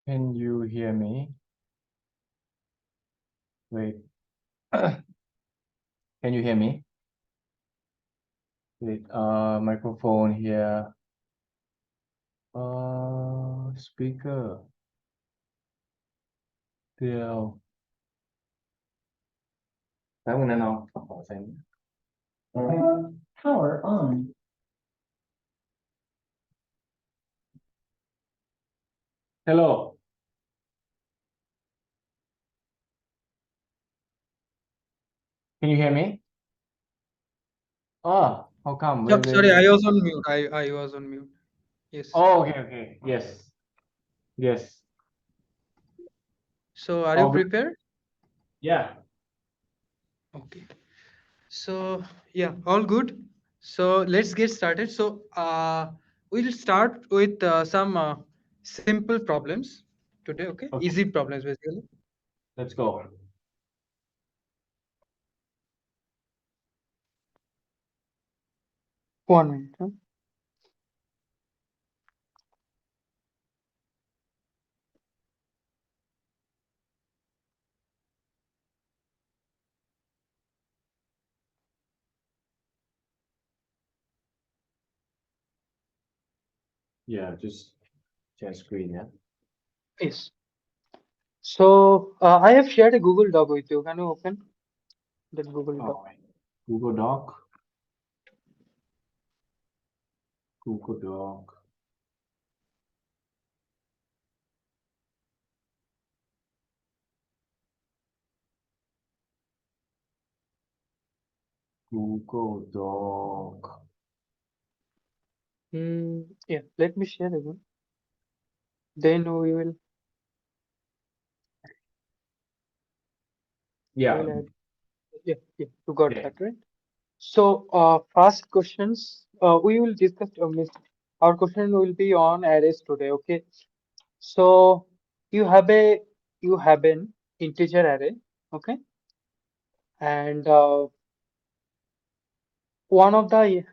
Can you hear me? Wait. Can you hear me? Wait, microphone here. Speaker. Điều. Sáng mình nào? Sáng. Power on. Hello. Can you hear me? Oh, how come? Yep, sorry, I was on mute. I was on mute. Yes. Oh, okay. Yes. Yes. So are you All good. prepared? Yeah. Okay. So yeah, all good. So let's get started. So we'll start with some simple problems today. Okay, Okay. easy problems basically. Let's go. One minute. Huh? Yeah, just share screen, yeah. Yes. So I have shared a Google Doc with you. Can you open that Google Doc? Oh, Google Doc. Google Doc. Google Doc. Yeah. Let me share again. Then we will Yeah. add. Yeah. You got Yeah. that right. So, first questions, we will discuss, our question will be on arrays today, okay? So, you have a, you have an integer array, okay? And one of the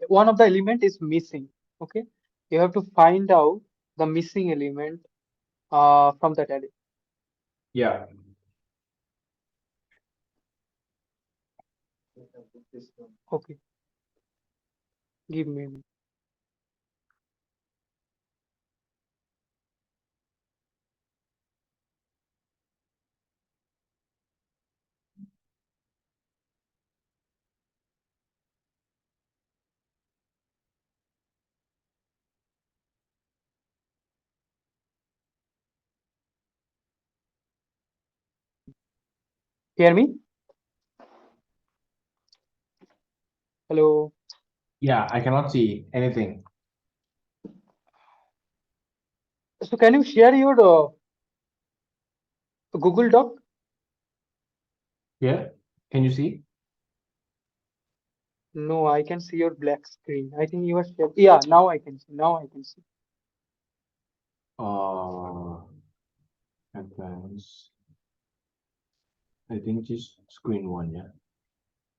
one of the element is missing, okay? You have to find out the missing element from that array. Yeah. Okay, give me a minute. Hear me? Hello. Yeah, I cannot see anything. So, can you share your Google Doc? Yeah. Can you see? No, I can see your black screen. I think you are sharing. Yeah, now I can see. Now I can see. Uh, Advanced. I think just screen one, yeah.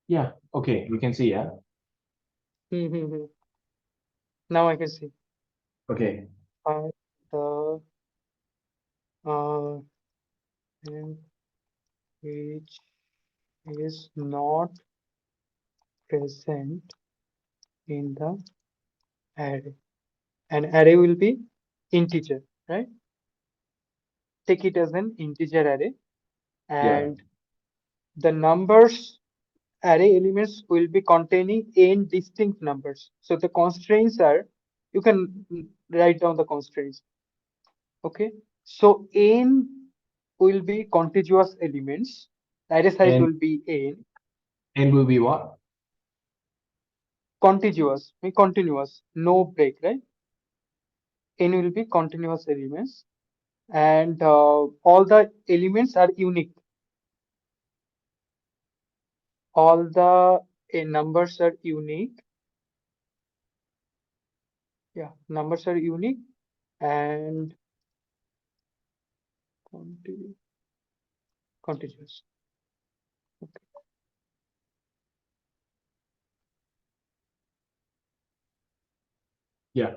Yeah. Okay, we can see, yeah. Hmm. Now I can see. Okay. The uh, and which is not present in the array. An array will be integer, right? Take it as an integer array, Yeah. and the numbers array elements will be containing n distinct numbers. So the constraints are, you can write down the constraints. Okay, so n will be contiguous elements. Array size And will be n. will be what? Contiguous, mean continuous, no break, right? N will be continuous elements, and all the elements are unique. All the numbers are unique. Yeah, numbers are unique and contiguous. Okay. Yeah.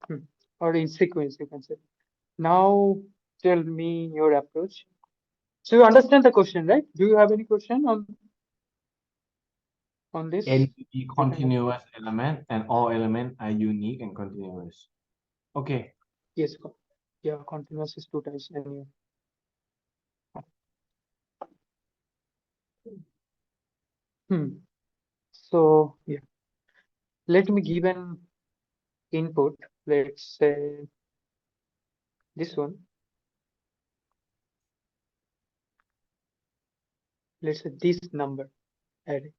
Hmm. or in sequence, you can say. Now tell me your approach. So you understand the question, right? Do you have any question on this? N be You can, continuous element and all elements are unique and continuous. Okay. yes, yeah, continuous is two times anyway. Hmm. So yeah, let me give an input. Let's say this one. Let's say this number array.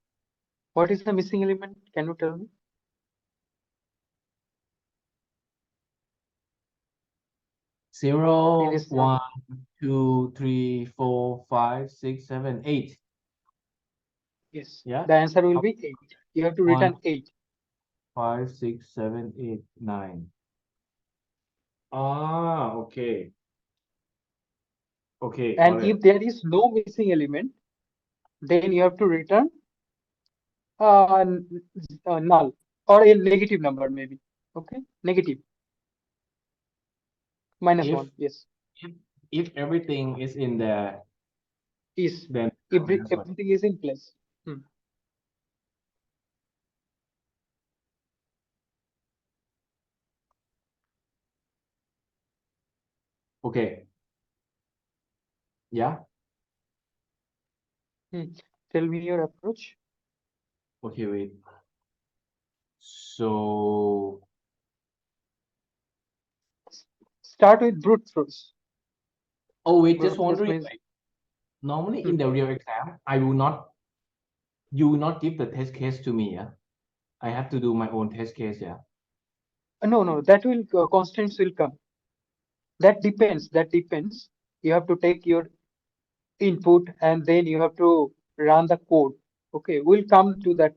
What is the missing element? Can you tell me? In 0, this number? 1, 2, 3, 4, 5, 6, 7, 8. Yes. Yeah. The answer will be 8. You have to 1, return 8. 5, 6, 7, 8, 9. Ah, okay. Okay, got And it. if there is no missing element, then you have to return null or a negative number maybe. Okay, negative If -1. Yes, if if everything is in there, is then -1. everything is in place. Hmm. Okay. Yeah. Hmm. Tell me your approach. Okay, wait. So, Start with brute force. oh wait, just Brute force wondering, means like normally hmm. in the real exam, you will not give the test case to me, yeah? I have to do my own test case, yeah. No, that will constraints will come. That depends. That depends. You have to take your input and then you have to run the code. Okay, we'll come to that.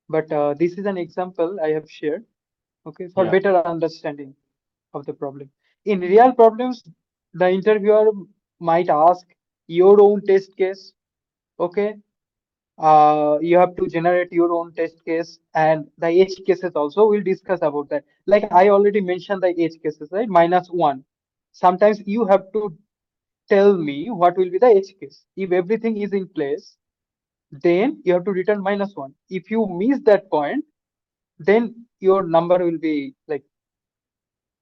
But this is an example I have shared. Okay, for Yeah, better understanding of the problem. In real problems, the interviewer might ask your own test case. Okay, you have to generate your own test case and the edge cases also. We'll discuss about that. Like I already mentioned the edge cases, right? -1. Sometimes you have to tell me what will be the edge case. If everything is in place, then you have to return -1. If you miss that point, then your number will be like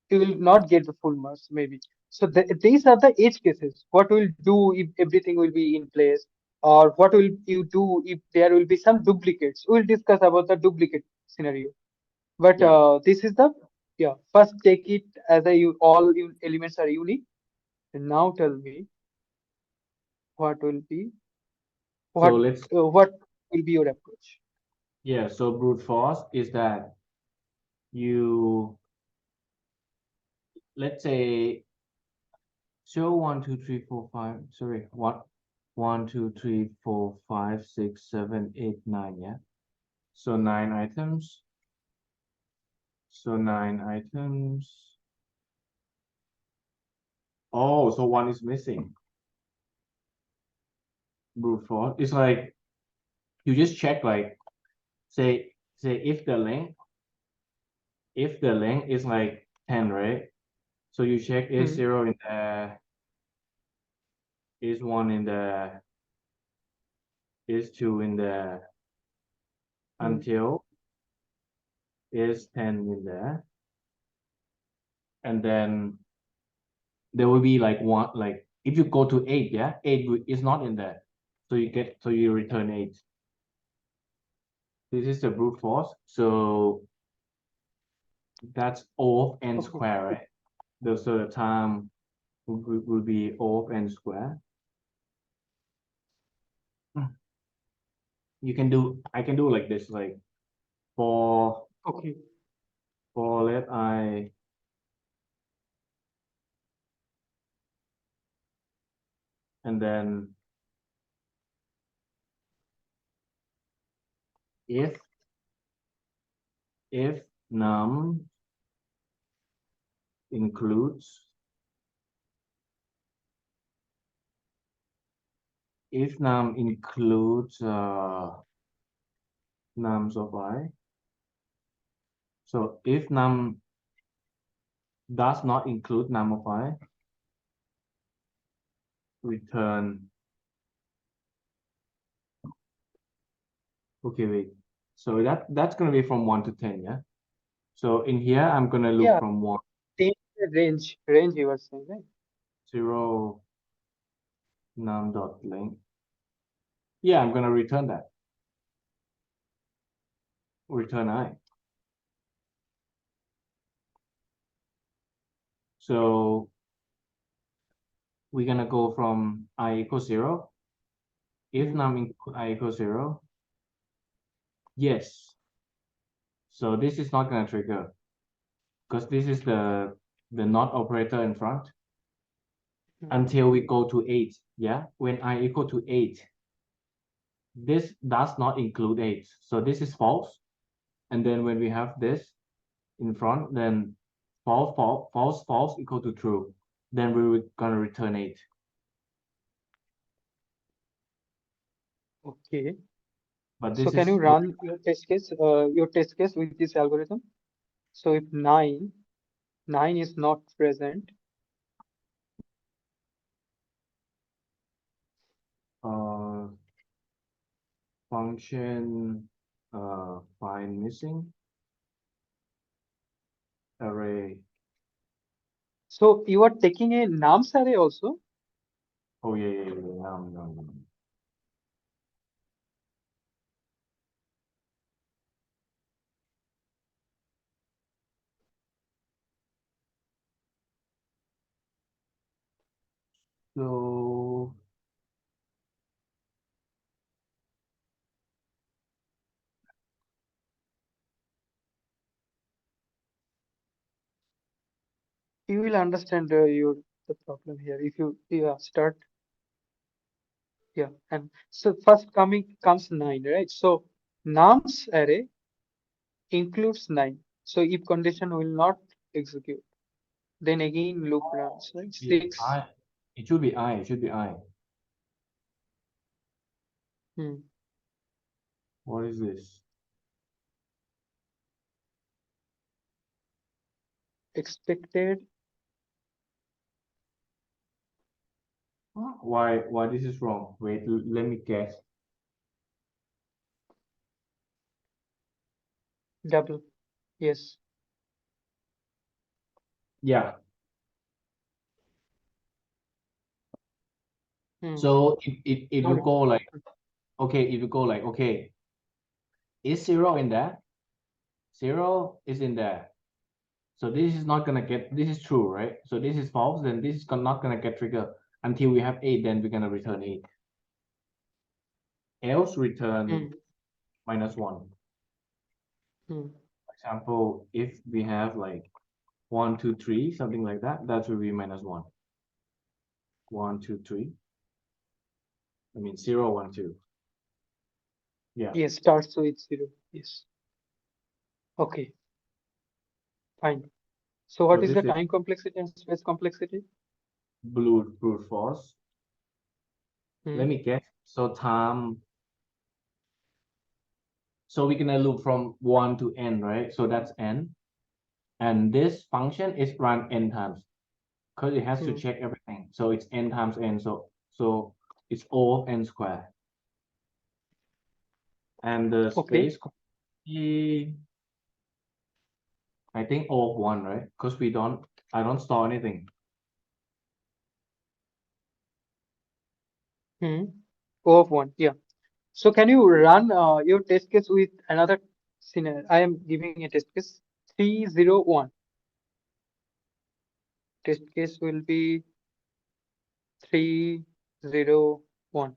you will not get the full marks maybe. So these are the edge cases. What will do if everything will be in place, or what will you do if there will be some duplicates? We'll discuss about the duplicate scenario. But yeah. this is the yeah. First, take it as a all elements are unique. And now tell me what will be So what let's, what will be your approach? yeah, so brute force is that you, let's say, 0, 1, 2, 3, 4, 5, sorry, what? 1, 2, 3, 4, 5, 6, 7, 8, 9, yeah? So 9 items. So 9 items. Oh, so one is missing. Brute force. It's like you just check, like, say if the length is like 10, right? So you check is Hmm. 0 in there, is 1 in there, is 2 in there, Hmm. until is 10 in there, and then there will be like one, like if you go to 8, yeah, 8 is not in there, so you return 8. This is the brute force. So that's O of n Okay. square, right? So the time will be O of n square. I can do like this, like for Okay. let I, and then if if num includes, if num includes nums of I, so if num does not include number 5, return. Okay, wait. So that's gonna be from 1 to 10, yeah? So in here, I'm gonna look Yeah, from 1, 10 range you were saying, right? 0, num dot length. Yeah, I'm gonna return that. Return I. So we're gonna go from I equals 0. If Hmm. num include I equals 0, yes. So this is not gonna trigger because this is the not operator in front Hmm. until we go to 8. Yeah, when I equal to 8, this does not include 8. So this is false. And then when we have this in front, then false, false, false, false equal to true. Then we're gonna return 8. Okay. But So this can you is run your test case with this algorithm? So if 9 is not present, uh function find missing array. so you are taking a nums array also. Oh yeah. No. So You will understand the problem here if you start. Yeah, and so first comes 9, right? So nums array includes 9. So if condition will not execute, then again loop runs, right? yeah, 6. I. It should be I. It should be I. Hmm. What is this? Expected Why this is wrong? Wait, let me guess. double. Yes. Yeah. Hmm. So if Got you it. go like okay, if you go like okay, is 0 in there? 0 is in there. So this is not gonna get, this is true, right? So this is false, then this is not gonna get triggered until we have 8, then we're gonna return 8. Else return Hmm. -1. Hmm. For example, if we have like 1, 2, 3, something like that, that will be -1. 1, 2, 3. I mean 0, 1, 2. Yeah. Yes, starts with 0. Yes. Okay, fine. So So what is the this is time complexity and space complexity? brute force. Hmm. Let me guess. So time. So we're gonna loop from 1 to n, right? So that's n. And this function is run n times because it has to Hmm. check everything. So it's n times n. So it's O of n squared. And the Okay. space complexity, I think O of 1, right? Because I don't store anything. Hmm. O of 1. Yeah. So can you run your test case with another scenario? I am giving a test case 301. Test case will be 301.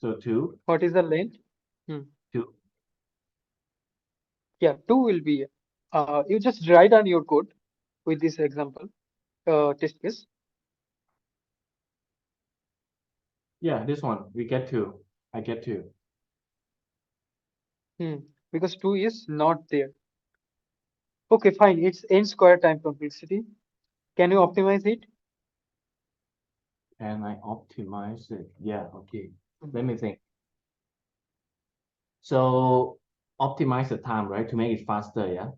So 2, What is the length? Hmm. 2. Yeah, 2 will be. You just write on your code with this example test case. Yeah, this one, we get 2. I get 2. Hmm. Because 2 is not there. Okay, fine. It's n square time complexity. Can you optimize it? and I optimize it. Yeah, okay. Mhm. Let me think. So optimize the time, right? To make it faster, yeah?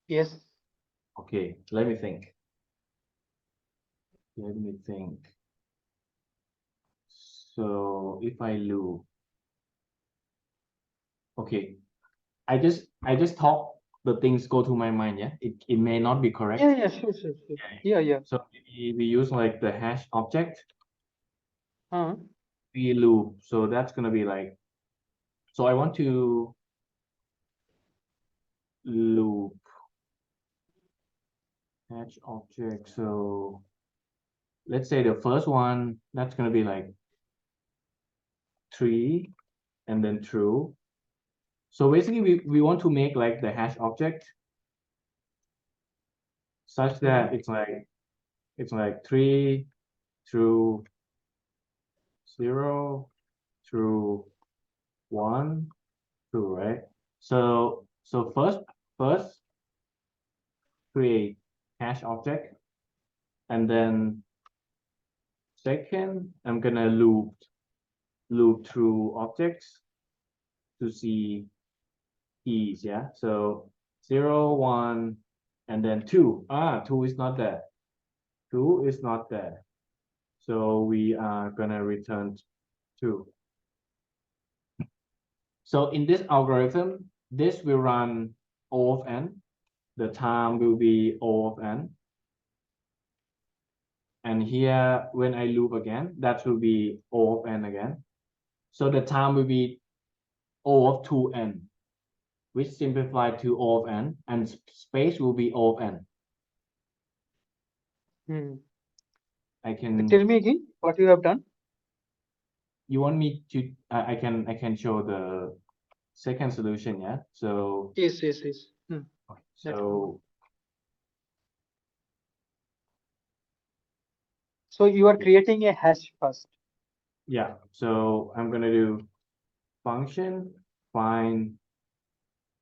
Yes. Okay, let me think. Let me think. So if I loop, okay, I just talk the things go to my mind, yeah? It may not be correct. Yeah, yeah, sure, sure, sure. Yeah, yeah. So we use like the hash object, Uh, we loop. So that's gonna be like, so I want to loop hash object. So let's say the first one, that's gonna be like 3 and then true. So basically we want to make like the hash object such that it's like 3 through 0 through 1 through, right? So first create hash object, and then second I'm gonna loop through objects to see keys, yeah? So 0 1 and then 2. 2 is not there. 2 is not there. So we are gonna return 2. So in this algorithm, this will run O of n. The time will be O of n. And here, when I loop again, that will be O of n again. So the time will be O of 2n, which simplified to O of n, and space will be O of n. hmm. I can, Tell me again what you have done. you want me to, I can show the second solution, yeah? So, Yes, yes, yes. That's fine. so, So you are creating a hash first. yeah, so I'm gonna do function find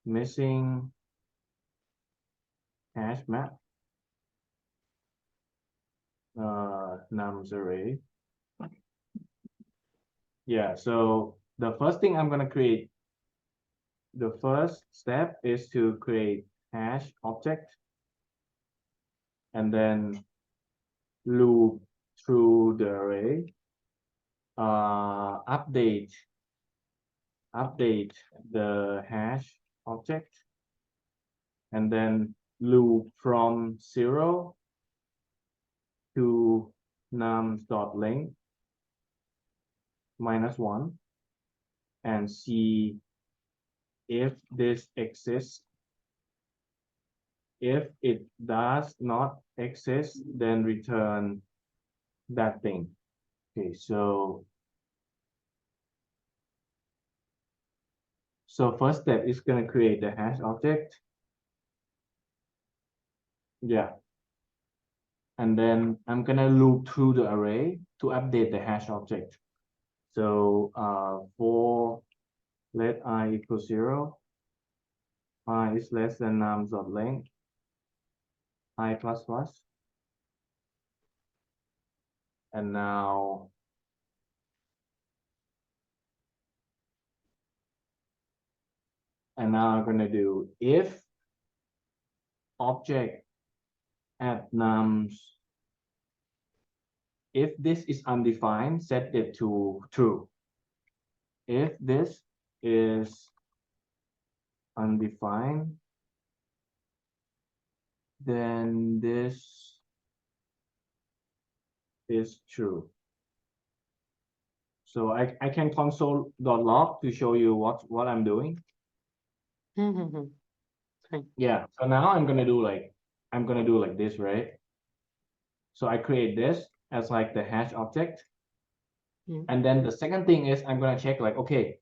missing hash map nums array. Yeah, so the first thing I'm gonna create, the first step is to create hash object and then loop through the array, update the hash object, and then loop from 0 to nums.length -1 and see if this exists. If it does not exist, then return that thing. Okay, so first step is gonna create the hash object. Yeah. And then I'm gonna loop through the array to update the hash object. So for let I equal 0, I is less than nums.length, I plus plus. And now I'm gonna do if object at nums, if this is undefined, set it to true. If this is undefined, then this is true. So I can console.log to show you what I'm doing. Fine. Yeah, so now I'm gonna do like this, right? So I create this as like the hash object. And then the second thing is I'm gonna check like, okay,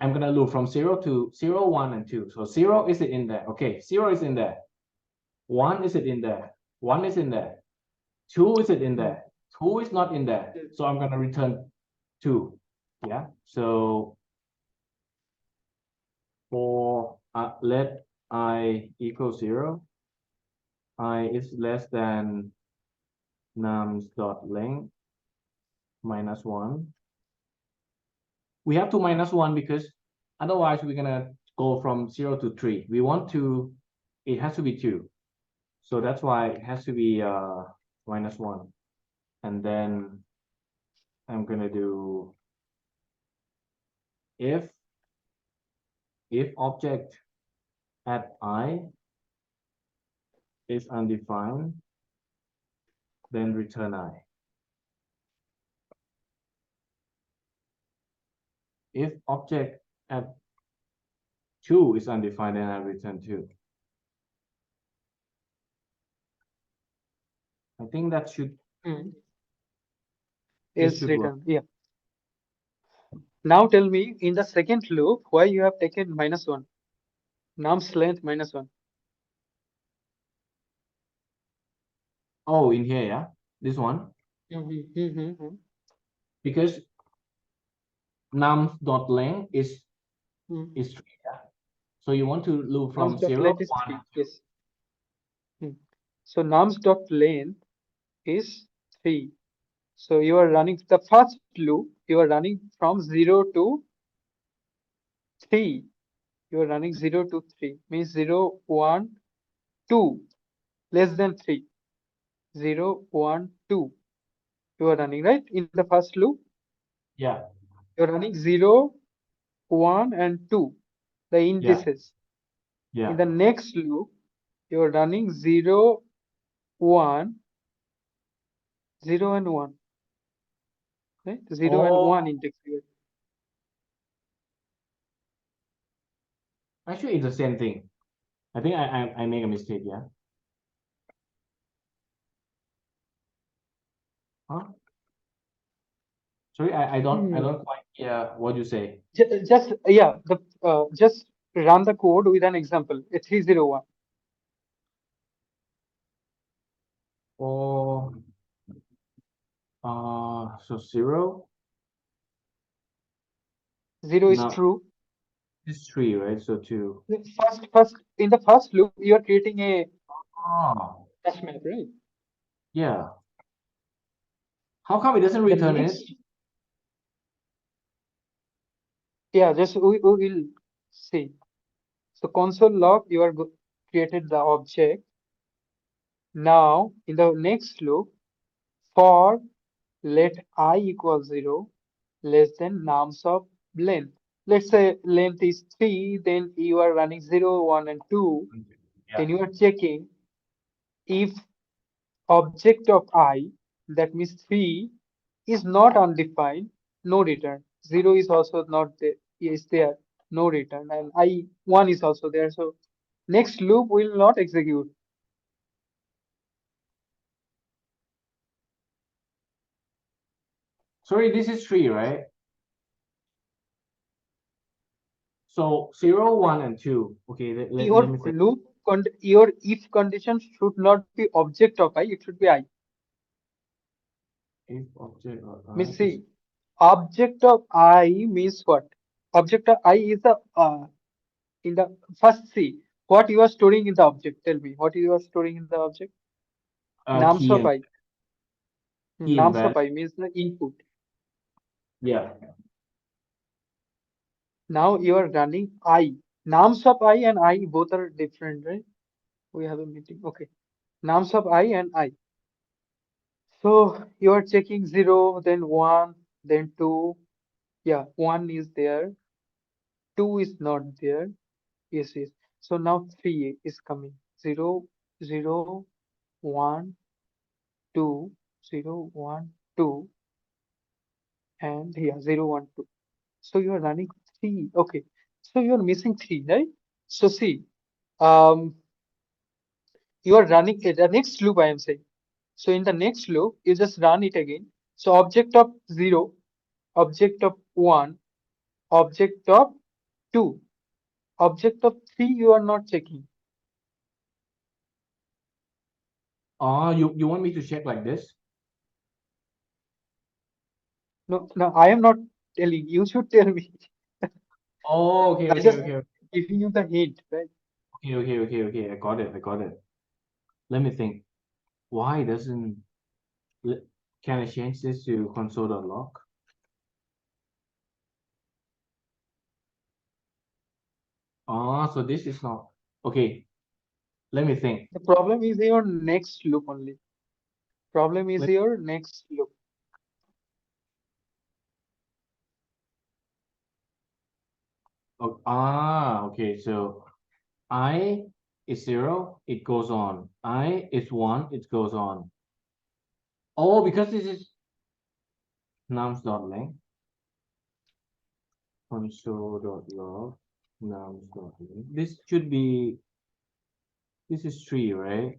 I'm gonna loop from 0 to 0, 1, and 2. So 0 is it in there? Okay, 0 is in there. 1 is it in there? 1 is in there. 2 is it in there? 2 is not in there. So I'm gonna return 2. Yeah. So for let I equal 0, I is less than nums.length, minus 1. We have to minus 1 because otherwise we're gonna go from 0 to 3. We want to, it has to be 2. So that's why it has to be minus 1. And then I'm gonna do if object at I is undefined, then return I. If object at 2 is undefined, then I return 2. I think that should Is work. written. Yeah. Now tell me in the second loop why you have taken minus 1. Num's length minus 1. Oh, in here, yeah, this one, because nums dot length is 3, yeah. So you want to loop from Nums dot 0, length is 1, 3. and 2. Yes. So nums dot length is 3. So you are running the first loop, you are running from 0 to 3. You are running 0 to 3, means 0, 1, 2, less than 3. 0, 1, 2. You are running, right? In the first loop, Yeah, you are running 0, 1, and 2, the yeah, indices. yeah. In the next loop, you are running 0, 1, 0, and 1. Right? 0 and 1 Oh, index here. actually, it's the same thing. I think I make a mistake, yeah. Huh? Sorry, I don't quite hear what you say. Just yeah, the just run the code with an example. A 301. Oh, so 0. 0 is Now true. it's 3, right? So 2. First in the first loop, you are creating a Oh, hash map, right? yeah. How come it doesn't The return it? next, yeah, just we will see. So console log, you are created the object. Now in the next loop, for let I equal 0 less than nums of length. Let's say length is 3, then you are running 0, 1, and 2. Yeah. Then you are checking if object of I, that means 3, is not undefined, no return. 0 is also not there, is there, no return. And I 1 is also there. So next loop will not execute. Sorry, this is 3, right? So 0, 1, and 2. Okay, let Your me think. loop, your if condition should not be object of I, it should be I. If object of I Means is see, object of I means what? Object of I is the in the first C. What you are storing in the object? Tell me what you are storing in the object. Nums key of and I. Nums value. of I means the input. Yeah. Now you are running I. Nums of I and I both are different, right? We have a meeting. Okay. Nums of I and I. So you are checking 0, then 1, then 2. Yeah, 1 is there. 2 is not there. Yes, yes. So now 3 is coming. 0, 0, 1, 2, 0, 1, 2, and here 0, 1, 2. So you are running 3. Okay. So you are missing 3, right? So see, um, you are running the next loop, I am saying. So in the next loop, you just run it again. So object of 0, object of 1, object of 2, object of 3, you are not checking. Oh, you want me to check like this? No, no, I am not telling. You should tell me. Oh, okay, I okay, just okay, giving you the hint, right? okay. I got it. Let me think. Why doesn't Can I change this to console.log? Oh, so this is not okay. Let me think. The problem is your next loop only. Problem is Let- your next loop. Okay. So I is 0, it goes on. I is 1, it goes on. Oh, because this is nums.length. Console.log nums.length. This should be, this is 3, right?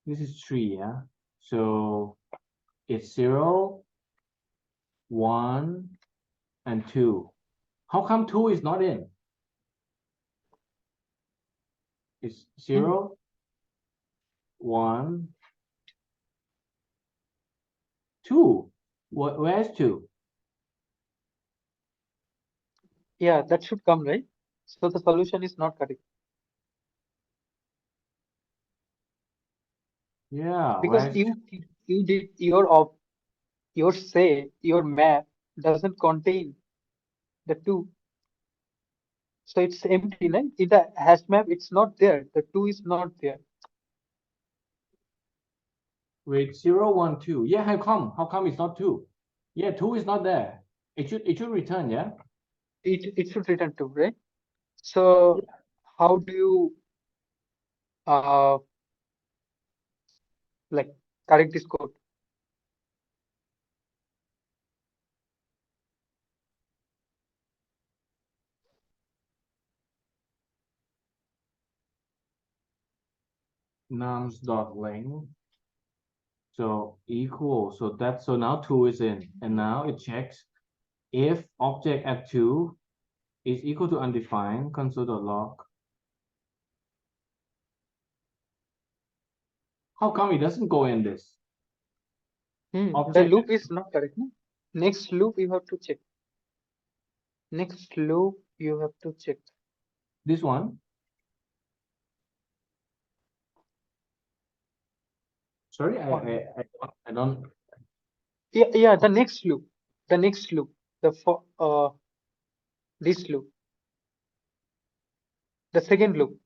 This is 3, yeah? So it's 0, 1, and 2. How come 2 is not in? It's Hmm. 0, 1, 2. Where's 2? Yeah, that should come, right? So the solution is not correct Yeah, because where's 2? you did your say your map doesn't contain the two, so it's empty, right? In the hash map, it's not there. The two is not there. Wait, 0, 1, 2. Yeah, how come? How come it's not 2? Yeah, 2 is not there. It should return, yeah? It should return two, right? So how do you uh like correct this code? Nums.length. So equal. So now 2 is in. And now it checks if object at 2 is equal to undefined, console.log. How come it doesn't go in this? The Object, loop is not correct, no? Next loop you have to check. Next loop you have to check. this one. Sorry, One minute. I don't. Yeah, the next loop. The next loop. The for this loop. The second loop.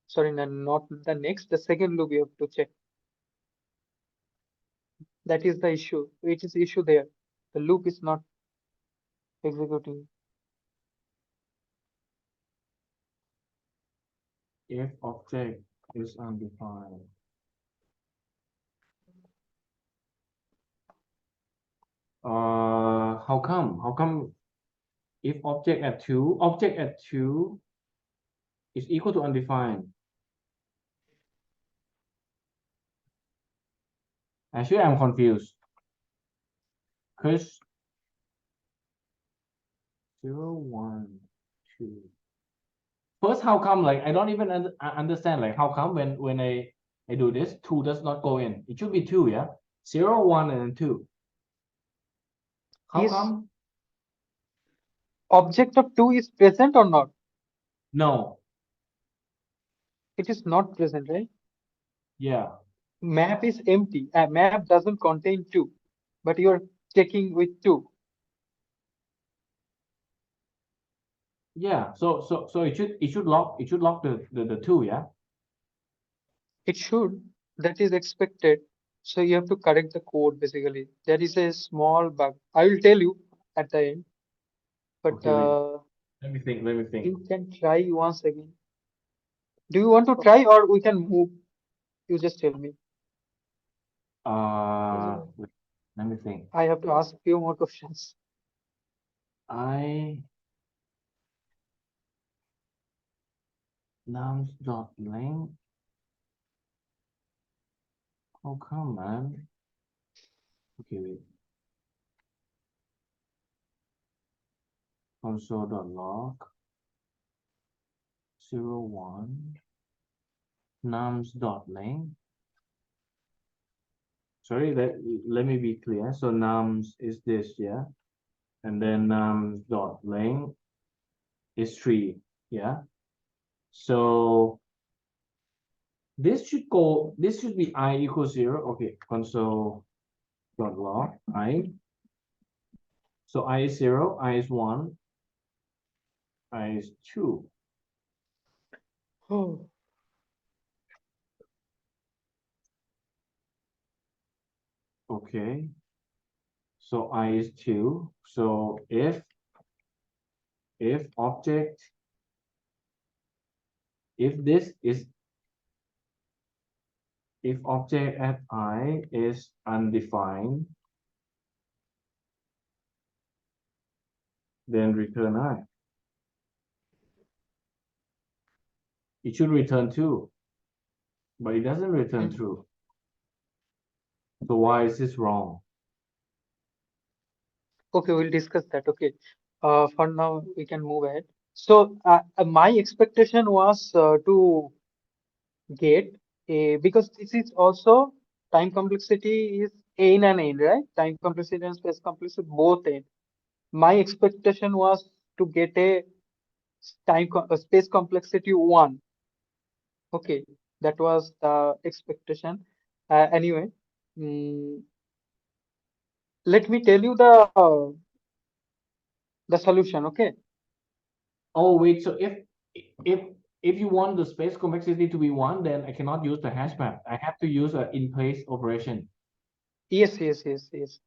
Sorry, no, not the next. The second loop you have to check. That is the issue. It is issue there. The loop is not executing. If object is undefined. How come? How come if object at 2 is equal to undefined? Actually, I'm confused. Because 0, 1, 2. First, how come? Like I don't even understand. Like how come when I do this, 2 does not go in? It should be 2, yeah. 0, 1, and then 2. How Is come? object of 2 is present or not? No. It is not present, right? Yeah. Map is empty. A map doesn't contain 2, but you are checking with 2. Yeah. So it should lock the 2, yeah. It should. That is expected. So you have to correct the code basically. There is a small bug. I will tell you at the end, but Okay, wait. Let me think. Let me think. you can try once again. Do you want to try or we can move? You just tell me. Wait, let me think. I have to ask few more questions. I nums.length. How come, man? Okay, wait. Console.log 0, 1 nums.length. Sorry, let me be clear. So nums is this, yeah, and then nums.length is 3, yeah. So this should be I equals 0. Okay, console. dot log I. So I is 0, I is 1, I is 2. Oh, Okay. So I is 2. So if object, if this is, if object at I is undefined, then return I. It should return 2, but it doesn't return mm. true. So why is this wrong? Okay, we'll discuss that. Okay. For now, we can move ahead. So, my expectation was to get a, because this is also time complexity is n and n, right? Time complexity and space complexity both n. My expectation was to get a a space complexity 1. Okay, that was the expectation. Anyway, mm, let me tell you the solution. Okay. Oh wait, so if if you want the space complexity to be 1, then I cannot use the hash map. I have to use an in-place operation. Yes, yes, yes, yes.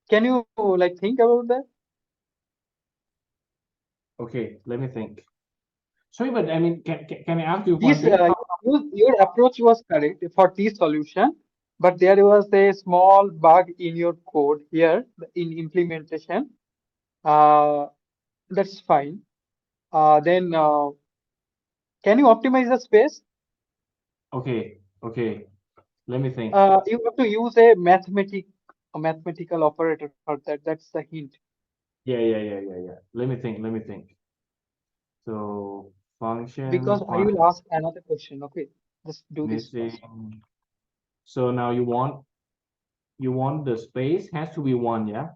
Can you like think about that? Okay, let me think. Sorry, but I mean, can I ask you one This thing? your approach was correct for this solution, but there was a small bug in your code here in implementation. Uh, that's fine. Then can you optimize the space? Okay, okay, let me think. You have to use a mathematical operator for that. That's the hint. Yeah. Let me think. So Because function I find will ask another question. Okay, just do this first. missing. So now you want the space has to be 1, yeah,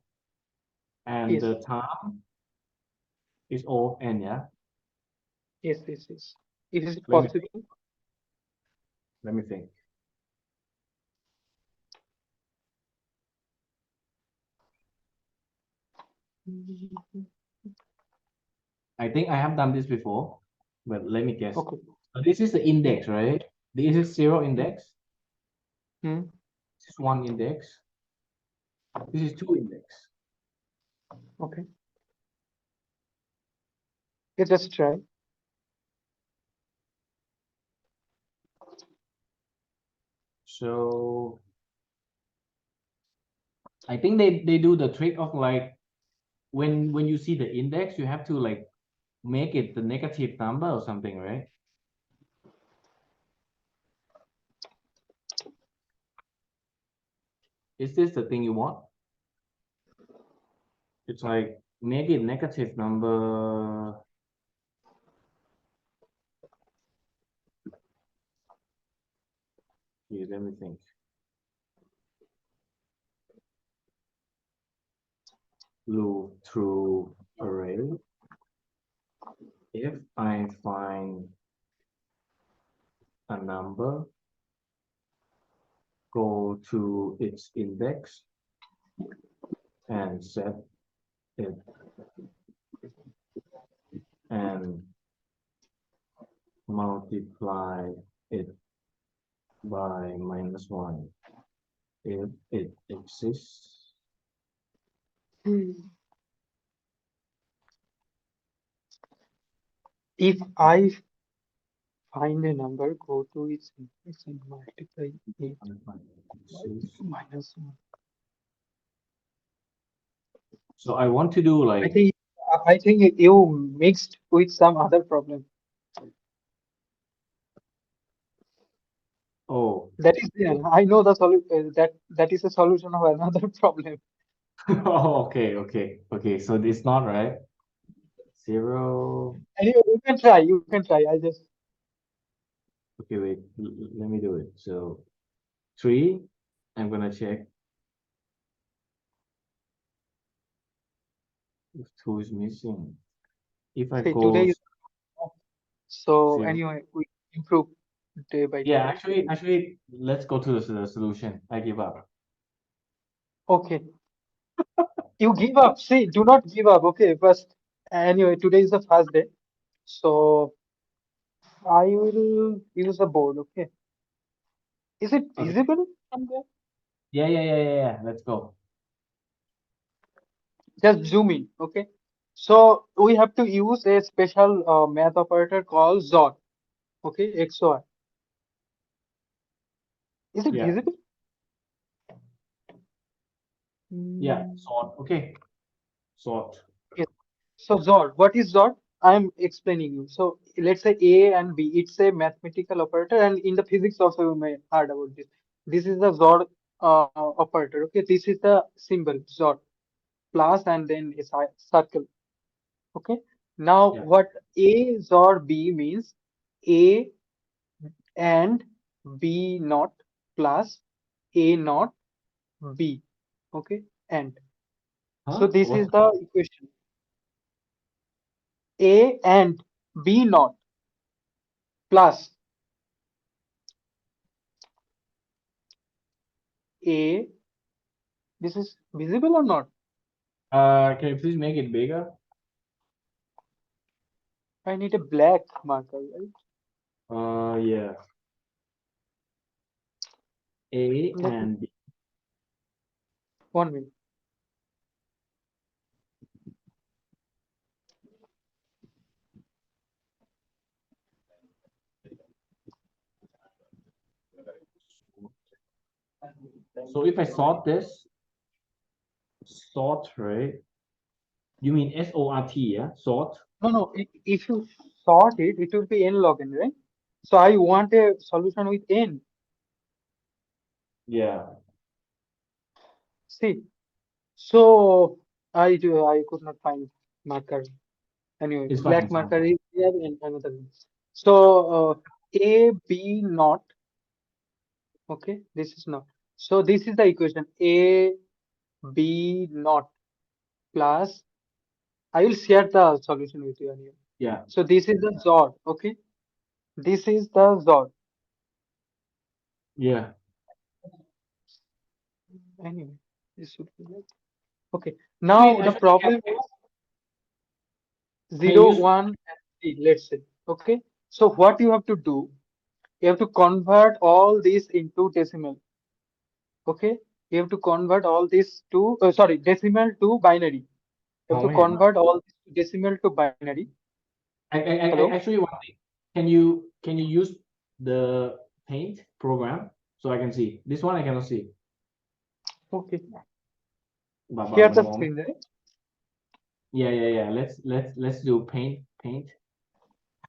and Yes, the time is O of n, yeah. yes, yes, yes. Is it Let me think. possible? Let me think. I think I have done this before, but let me guess. Okay. So this is the index, right? This is 0 index. Hmm. This is 1 index. This is 2 index. Okay. Let's just try. So I think they do the trick of like when you see the index, you have to like make it the negative number or something, right? Is this the thing you want? It's like make it negative number. Okay, let me think. Loop through array. If I find a number, go to its index and set it and multiply it by -1 if it exists. If I find a number, go to its index and multiply it by Exists. -1. So I want to do I like, think I think you mixed with some other problem. oh, That is I know the solution. That is a solution of another problem. oh, okay. So it's not right. 0. Anyway, you can try. You can try. I just Okay, wait. Let me do it. So 3. I'm gonna check if 2 is missing. If I say go today. So 0. anyway, we improve day by day. Yeah, actually, let's go to the solution. I give up. Okay, you give up. See, do not give up. Okay, first. Anyway, today is the first day, so I will use a board. Okay, is it Okay. visible from there? Yeah. Let's go. Just zoom in. Okay, so we have to use a special math operator called XOR. Okay, XOR. Is it Yeah. visible? Yeah. Mm, Sort. Okay. Sort. yes. So XOR, what is XOR? I'm explaining you. So let's say A and B. It's a mathematical operator, and in the physics also you may heard about this. This is the XOR operator. Okay, this is the symbol XOR, plus and then a circle. Okay. Now Yeah. what A XOR B means? A and B not plus A not B. Okay, and so Huh? this is What? the equation. A and B not plus A. This is visible or not? Can you please make it bigger? I need a black marker, right? Yeah. A Let me and B. 1 minute. So if I sort this, sort, right? You mean SORT, yeah? Sort? No, no. If you sort it, it will be n log n, right? So I want a solution with n. Yeah. See, so I could not find marker. Anyway, It's fine. black It's fine. marker is there and another one. So A B not. Okay, this is not. So this is the equation A B not plus. I will share the solution with you anyway. Yeah. So this is the XOR. Okay, this is the XOR. Yeah. Anyway, this should be like okay. Actually, Now the actually, problem is can you 0, use 1, and 3. Let's say. Okay. So what you have to do, you have to convert all these into decimal. Okay. You have to convert all this to sorry, decimal to binary. You have how to many? convert all this to decimal to binary. Hello. Actually, one thing. Can you use the Paint program so I can see? This one I cannot see. Okay. But Share one the moment. screen there. Yeah. Let's do Paint.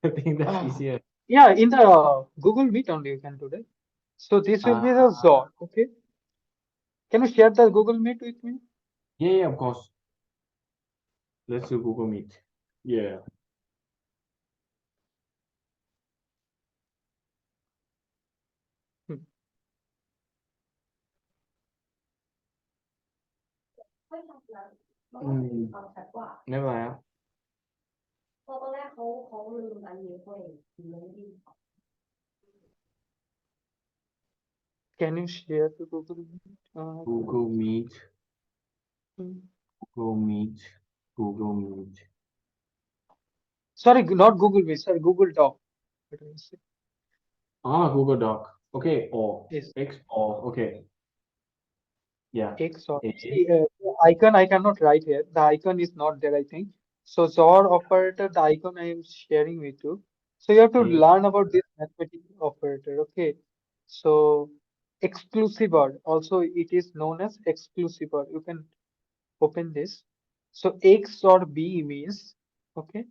I think that's Ah, easier. yeah, in the Google Meet only you can do that. So this will Uh, be the XOR. Okay. Can you share the Google Meet with me? yeah, of course. Let's do Google Meet. Yeah. Hmm. Never mind. Can you share the Google Meet? Google Meet. Hmm. Google Meet. Google Meet. Sorry, not Google Meet. Sorry, Google Doc. What did I say? Google Doc. Okay. Or Yes, X or okay. Yeah. XOR. A. See, the icon I cannot write here. The icon is not there, I think. So XOR operator, the icon I am sharing with you. So you have to A. learn about this mathematical operator. Okay. So exclusive OR. Also, it is known as exclusive OR. You can open this. So X or B means okay.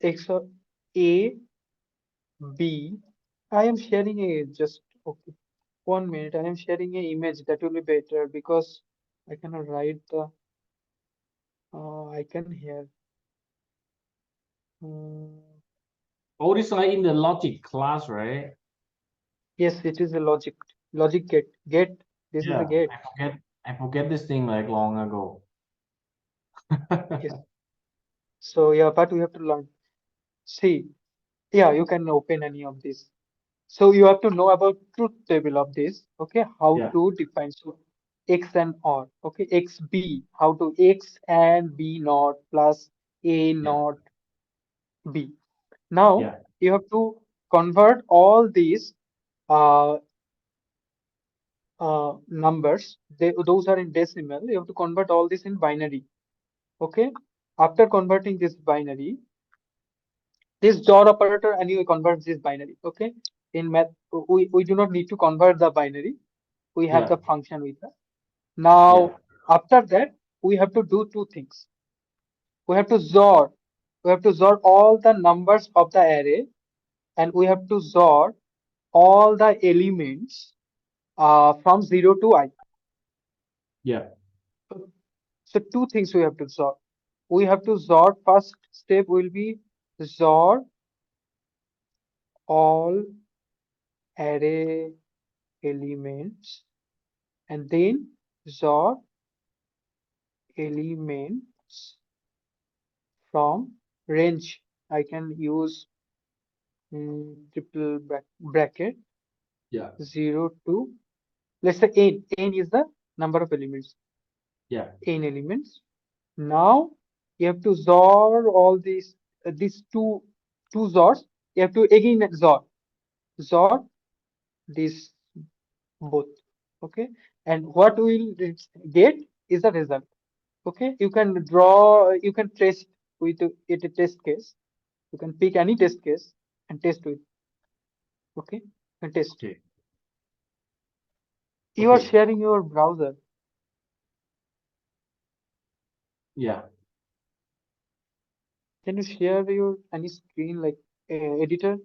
X or A B. I am sharing a just okay. 1 minute. I am sharing an image that will be better because I cannot write the icon here. Mm, Oh, this like in the logic class, right? yes, it is a logic gate. Gate. This is a Yeah. gate. I forget this thing like long ago. Yes. So yeah, but we have to learn. See, yeah, you can open any of this. So you have to know about truth table of this. Okay, how Yeah. to define so x and or. Okay, x b, how to x and b naught plus a Yeah. naught b. Now Yeah. you have to convert all these uh, numbers. Those are in decimal. You have to convert all this in binary. Okay. After converting this binary, this dot operator anyway converts this binary. Okay. In math, we do not need to convert the binary. We have Yeah. the function with us. Yeah. Now, after that, we have to do two things. We have to sort. We have to sort all the numbers of the array, and we have to sort all the elements from 0 to I. Yeah. So two things we have to sort. We have to sort. First step will be sort all array elements, and then sort elements from range. I can use triple bracket Yeah. 0 to, let's say n is the number of elements, Yeah. n elements. Now you have to sort all these two sorts. You have to again sort these both. Okay, and what we'll get is the result. Okay, you can draw, you can test with it a test case. You can pick any test case and test with. Okay, and test. Okay. You are Okay. sharing your browser. Yeah. Can you share your any screen like editor?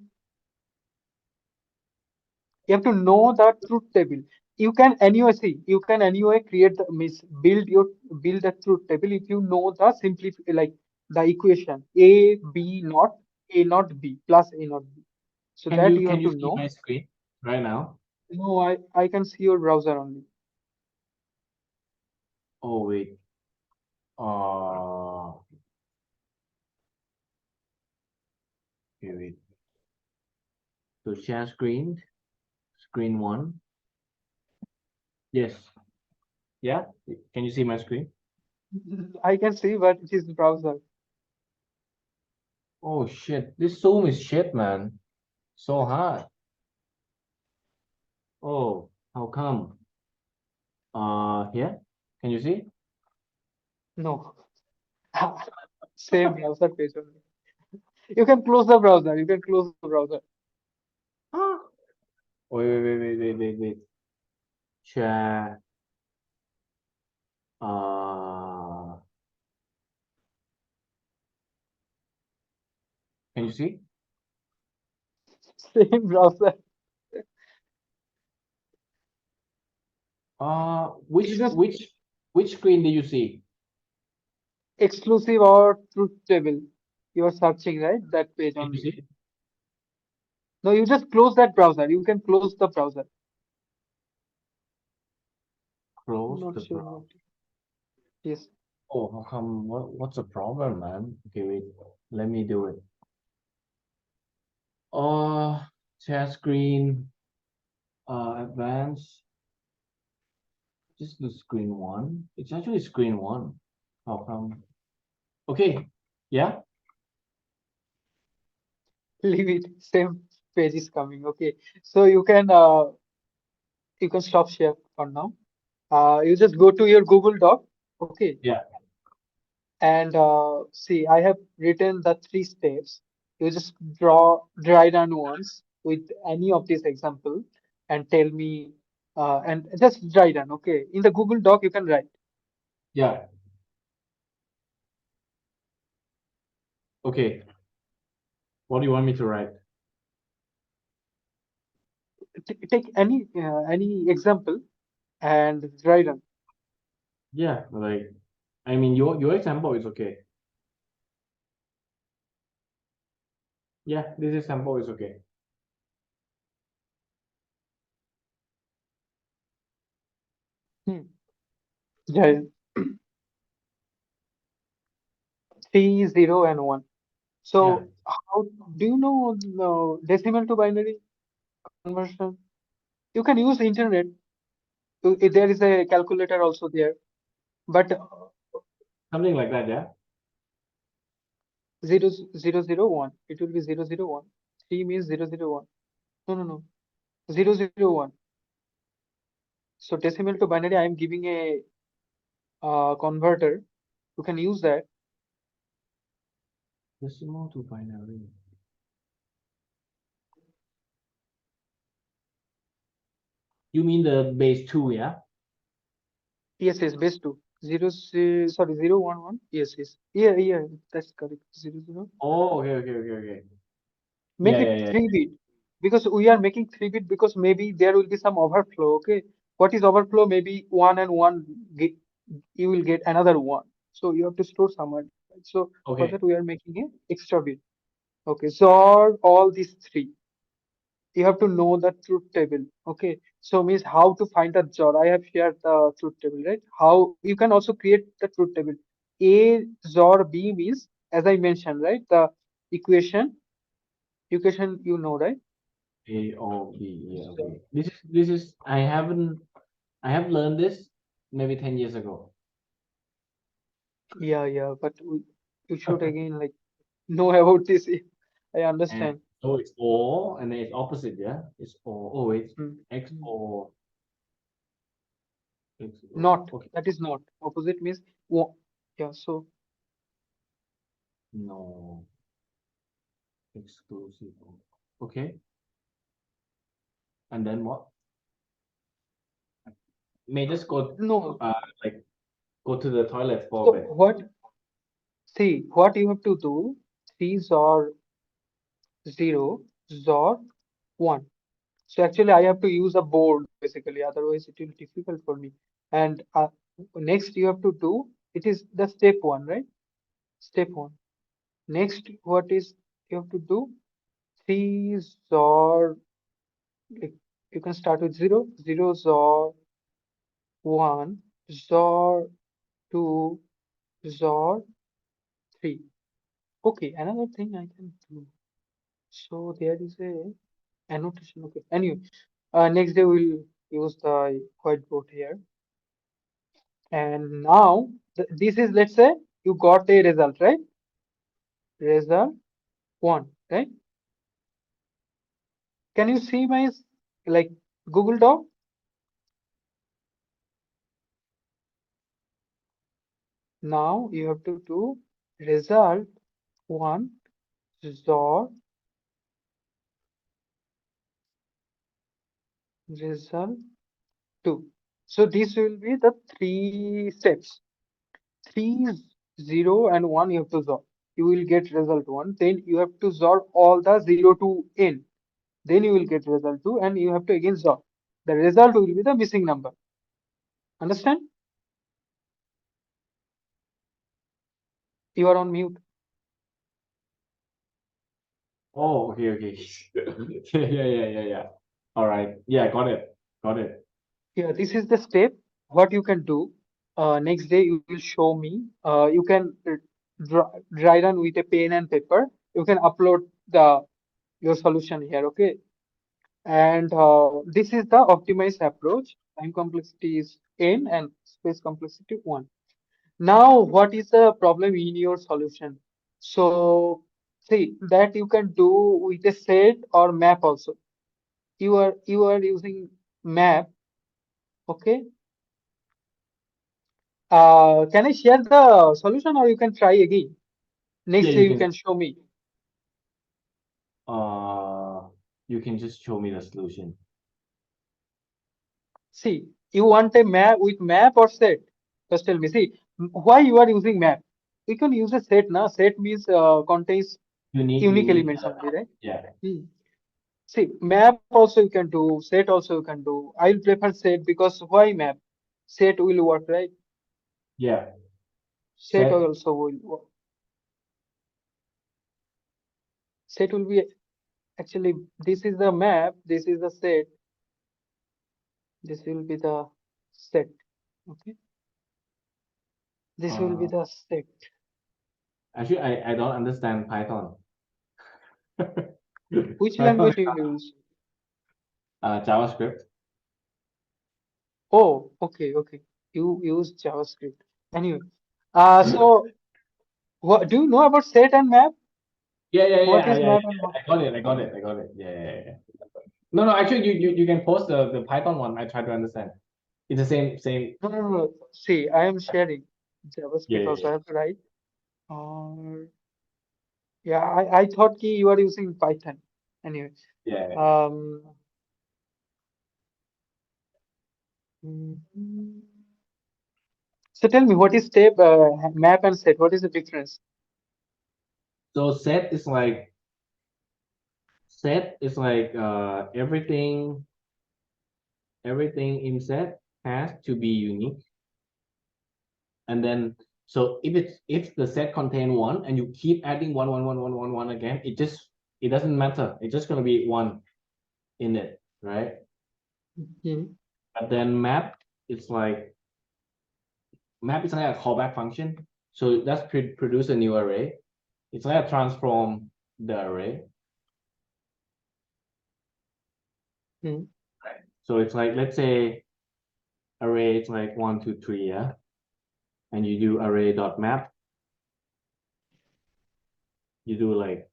You have to know the truth table. You can anyway see. You can anyway create the build the truth table if you know the like the equation a not b plus a not b. So that you Can have you to see know. my screen right now? No, I can see your browser only. Oh wait. Uh okay, wait. So share screen, screen one. Yes. Yeah. Can you see my screen? I can see, but it is browser. Oh shit. This Zoom is shit, man. So hard. Oh, how come? Here. Can you see? No, same browser page only. You can close the browser. You can close the browser. Huh? Wait. Share. Uh, can you see? Same browser. You Which just which screen do you see? exclusive or truth table. You are searching, right? That page Can you only. see? No, you just close that browser. You can close the browser. Close Not the sure browser. what. Yes. Oh, how come? What's the problem, man? Okay, wait. Let me do it. Uh, share screen. Advanced. Just the screen one. It's actually screen one. How come? Okay. Yeah. Leave it. Same page is coming. Okay. So you can stop share for now. You just go to your Google Doc. Okay. Yeah. And see, I have written the three steps. You just draw dry run once with any of these example and tell me, and just dry run. Okay. In the Google Doc, you can write. Yeah. Okay. What do you want me to write? Take any example and dry run. Yeah. Like, I mean, your example is okay. Yeah, this example is okay. Hmm. Yeah. 3, 0, and 1. Yeah. So how do you know decimal to binary conversion. You can use internet. There is a calculator also there, but Something like that, yeah. 0 0 0 1. It will be 0 0 1. 3 means 0 0 1. No, no, no. 0 0 1. So decimal to binary, I am giving a converter. You can use that. Decimal to binary. You mean the base 2, yeah? Yes, yes, base 2. Sorry, 0 1 1. Yes, yes. Yeah, yeah, that's correct. 0 0. Oh, okay. Make Yeah, it yeah, yeah. 3-bit because we are making 3-bit because maybe there will be some overflow. Okay. What is overflow? Maybe 1 and 1 get, you will get another 1. So you have to store somewhere. Right? So for Okay. that we are making a extra bit. Okay. So all these three. You have to know the truth table. Okay. So means how to find the job. I have shared the truth table, right? How you can also create the truth table. A XOR B means, as I mentioned, right? The equation, equation you know, right? A O B. Yeah, So, okay. This is I have learned this maybe 10 years ago. yeah, yeah, but you should again like know about this. I And understand. so it's O and then it's opposite, yeah? It's O. Oh, it's Mm. X Mm. O X O. Not, Okay. that is not. Opposite means yeah, so No. Exclusive. Okay. And then what? May just go no. like go to the toilet for So a bit. what you have to do, 3 XOR 0 XOR 1. So actually I have to use a board basically, otherwise it will difficult for me. And next you have to do, it is the step 1, right? Step 1. Next, what is you have to do? 3 XOR, like, you can start with 0 XOR 1 XOR 2 XOR 3. Okay, another thing I can do. So there is a annotation. Okay. Anyway, next day we'll use the whiteboard here. And now this is, let's say you got a result, right? Result 1, right? Can you see my like Google Doc? Now you have to do result 1 XOR result 2. So this will be the 3 steps. 3, 0 and 1 you have to solve. You will get result 1. Then you have to solve all the 0 to n. Then you will get result 2 and you have to again solve. The result will be the missing number. Understand? You are on mute. Oh, okay. Yeah. All right. Yeah, got it. Got it. Yeah, this is the step. What you can do. Next day you will show me. You can write on with a pen and paper. You can upload the your solution here. Okay. And this is the optimized approach. Time complexity is n and space complexity 1. Now, what is the problem in your solution? So, see that you can do with a set or map also. You are using map. Okay. Can I share the solution or you can try again? Yeah, Next day you you can can show me. uh you can just show me the solution. See, you want a map with map or set? Just tell me. See, why you are using map? You can use a set. Na set means contains unique Unique elements only, right? yeah. Hmm. See, map also you can do, set also you can do. I'll prefer set because why map? Set will work, right? Yeah. Set Set. also will work. Set will be actually, this is the map, this is the set, this will be the set. Okay, this will be Uh the set. actually I don't understand Python. Which Python. language you use? JavaScript. Oh, okay, okay. You use JavaScript. Anyway, so what do you know about set and map? Yeah, yeah, What yeah, is yeah, map yeah. and what? I got it. I got it. I got it. Yeah, yeah, yeah. No, no. Actually, you can post the Python one. I try to understand. It's the same. No, no, no. See, I am sharing Yeah, JavaScript yeah, also. yeah, I have to write. Or yeah, I thought ki you are using Python. Anyway, yeah. Yeah. um, mhm. So tell me, what is step, map and set? What is the difference? So set is like everything in set has to be unique. And then so if the set contain one and you keep adding one again, it doesn't matter. It's just gonna be one in it, right? Mhm. But then it's like map is like a callback function. So that's produce a new array. It's like a transform the array. Mhm. Right. So it's like let's say array it's like 1, 2, 3, yeah. And you do array dot map, you do like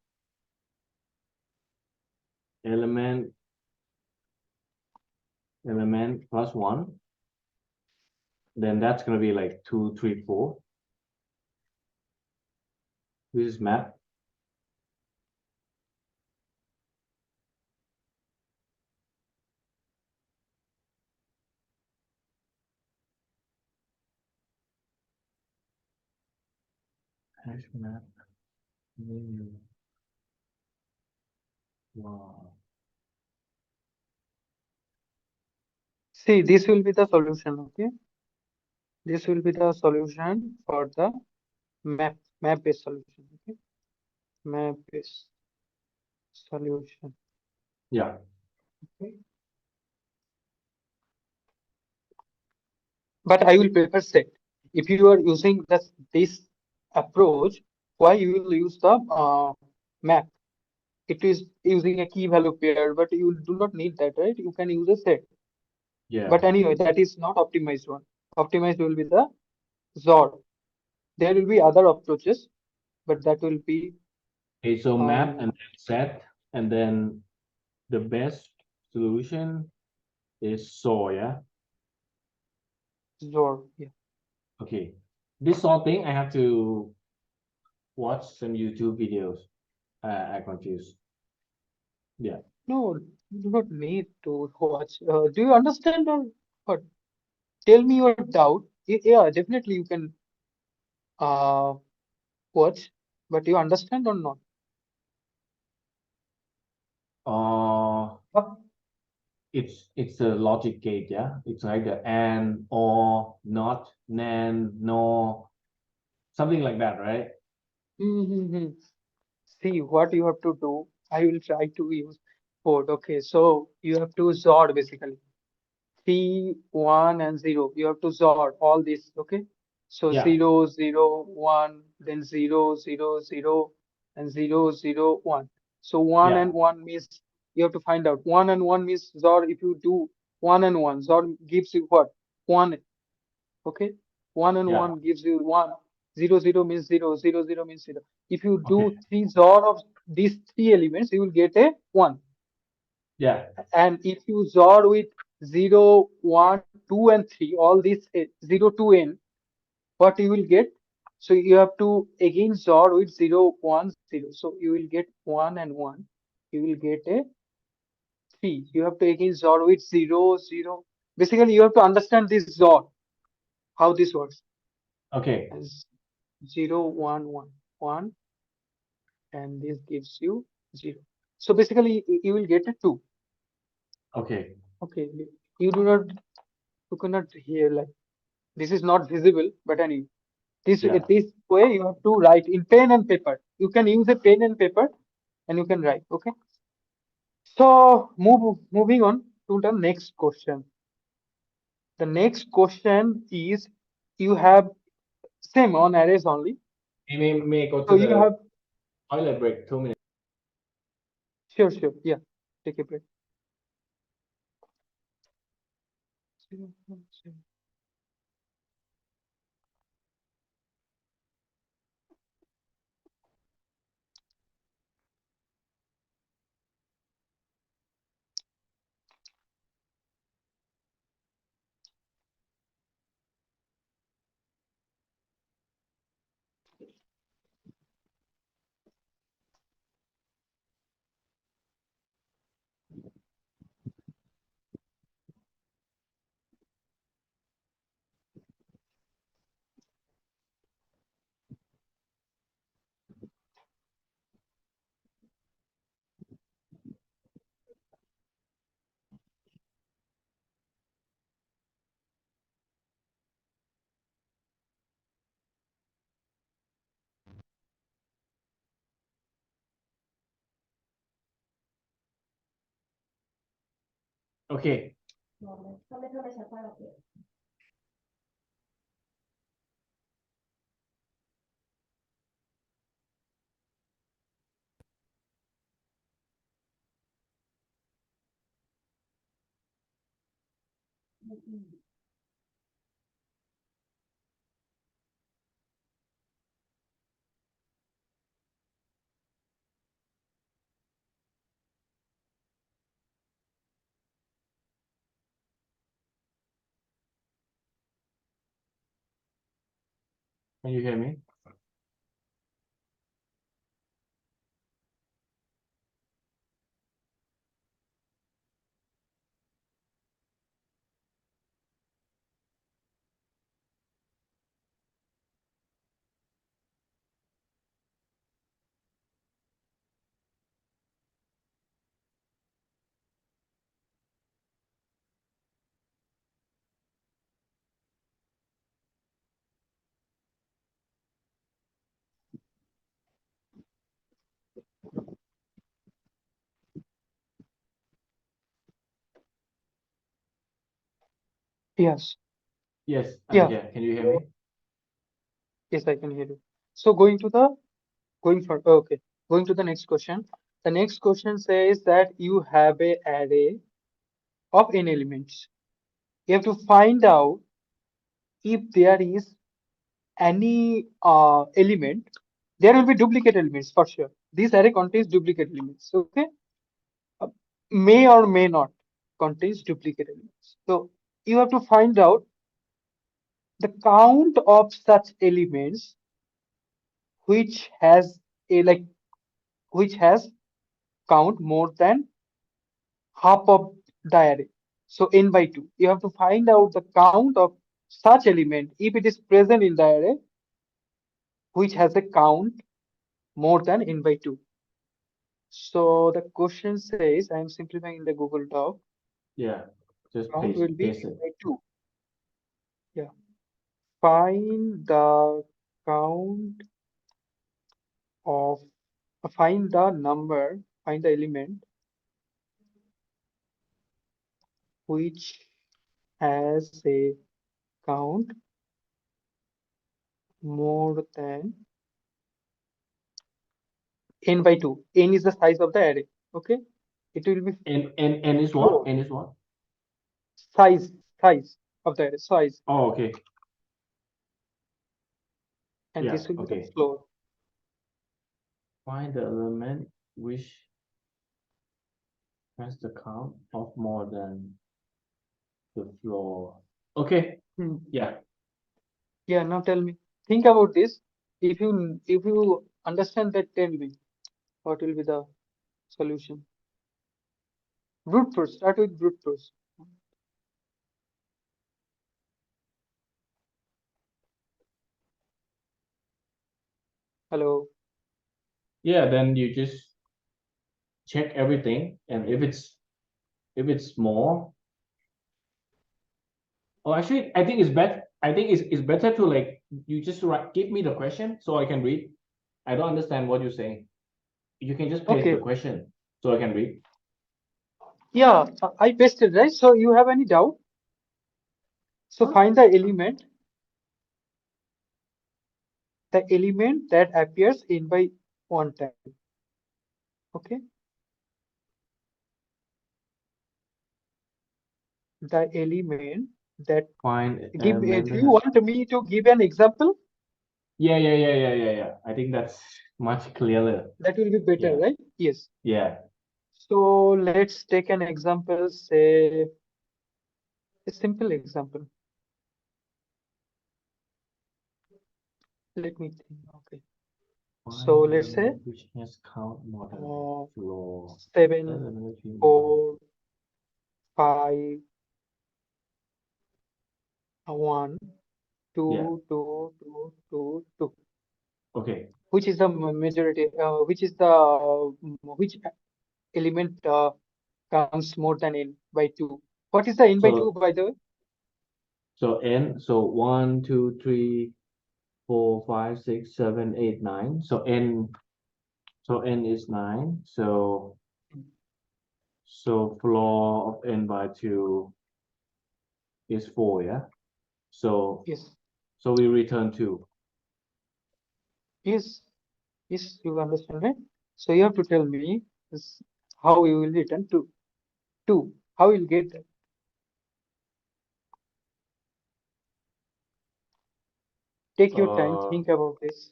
element plus one, then that's gonna be like 2, 3, 4. This is map. Hash map. Menu. Wow. See, this will be the solution. Okay, this will be the solution for the map based solution. Okay, map-based solution. Yeah. Okay, but I will prefer set. If you are using this approach, why you will use the map? It is using a key value pair, but you do not need that, right? You can use a set. Yeah. But anyway, that is not optimized one. Optimized will be the XOR. There will be other approaches, but that will be Okay, so map and um then set, and then the best solution is saw, yeah. XOR. Yeah. Okay. This saw thing, I have to watch some YouTube videos. I confused. Yeah. No, you do not need to watch. Do you understand or what? Tell me your doubt. Yeah, definitely you can uh watch, but you understand or not? Uh, But it's a logic gate, yeah. It's like the and, or, not, nan, no, something like that, right? hmm see what you have to do. I will try to use code. Okay, so you have to XOR basically. 3, 1, and 0. You have to sort all this, okay? So Yeah, 0, 0, 1, then 0, 0, 0, and 0, 0, 1. So 1 yeah, and 1 means you have to find out. 1 and 1 means XOR. If you do 1 and 1, XOR gives you what? 1, okay? 1 and yeah. 1 gives you 1. 0, 0 means 0, 0, 0 means 0. If you Okay. do 3 XOR of these 3 elements, you will get a 1. Yeah. And if you XOR with 0, 1, 2, and 3, all these 0 to n, what you will get? So you have to again XOR with 0, 1, 0. So you will get 1 and 1. You will get a 3. You have to again XOR with 0, 0. Basically, you have to understand this XOR, how this works. Okay. As 0, 1, 1, 1, and this gives you 0. So basically, you will get a 2. Okay. Okay. You do not, you cannot hear like this is not visible, but anyway. Yeah. This way you have to write in pen and paper. You can use a pen and paper and you can write. Okay. So moving on to the next question. The next question is you have same on arrays only. May go So to you the have toilet break 2 minutes. sure, sure. Yeah. Take a break. Okay. Can you hear me? Yes. Yes, I'm Yeah. here. Can you hear me? Yes, I can hear you. So going to the next question. The next question says that you have a array of n elements. You have to find out if there is any element, there will be duplicate elements for sure. This array contains duplicate elements. Okay, Uh, may or may not contains duplicate elements. So you have to find out the count of such elements which has a which has count more than half of the array. So n by 2. You have to find out the count of such element if it is present in the array which has a count more than n by 2. So the question says, I am simplifying in the Google Doc, Yeah. Just count will be paste n it. by 2. Yeah. Find the count of, find the number, find the element which has a count more than n by 2. N is the size of the array. Okay. It will be And is what? 4. And is what? Size, size of the array, size. Oh, okay. And Yeah, this will be the okay. floor. Find the element which has the count of more than the floor. Okay. Hmm. Yeah. Yeah, now tell me. Think about this. If you understand that, tell me what will be the solution. Brute force. Start with brute force. Hello. Yeah, then you just check everything, and if it's small, oh, actually, I think it's better. I think it's better to like you just give me the question so I can read. I don't understand what you're saying. You can just paste the Okay. question so I can read. Yeah, I pasted, right? So you have any doubt? So Huh? find the element that appears in by one time. Okay. The element That Find give. Do element that you has. want me to give an example? Yeah. I think that's much clearer. That will be better, Yeah, right? Yes. yeah. So let's take an example, say a simple example. Let me think. Okay. So Find let's say element which has count more than uh, floor. That 7, element will be more than. 4, 5, 1, Yeah. 2, 2, 2, 2, 2. Okay. Which is the majority? Which is the which element comes more than n by 2? What is the n by 2, So by the way? n. So 1, 2, 3, 4, 5, 6, 7, 8, 9. So n. So n is 9. So floor of n by 2 is 4. Yeah. So Yes. so we return 2. Yes. Yes, you understand, right? So you have to tell me this, how you will return to 2. How you'll get that? Take your time, Uh. think about this.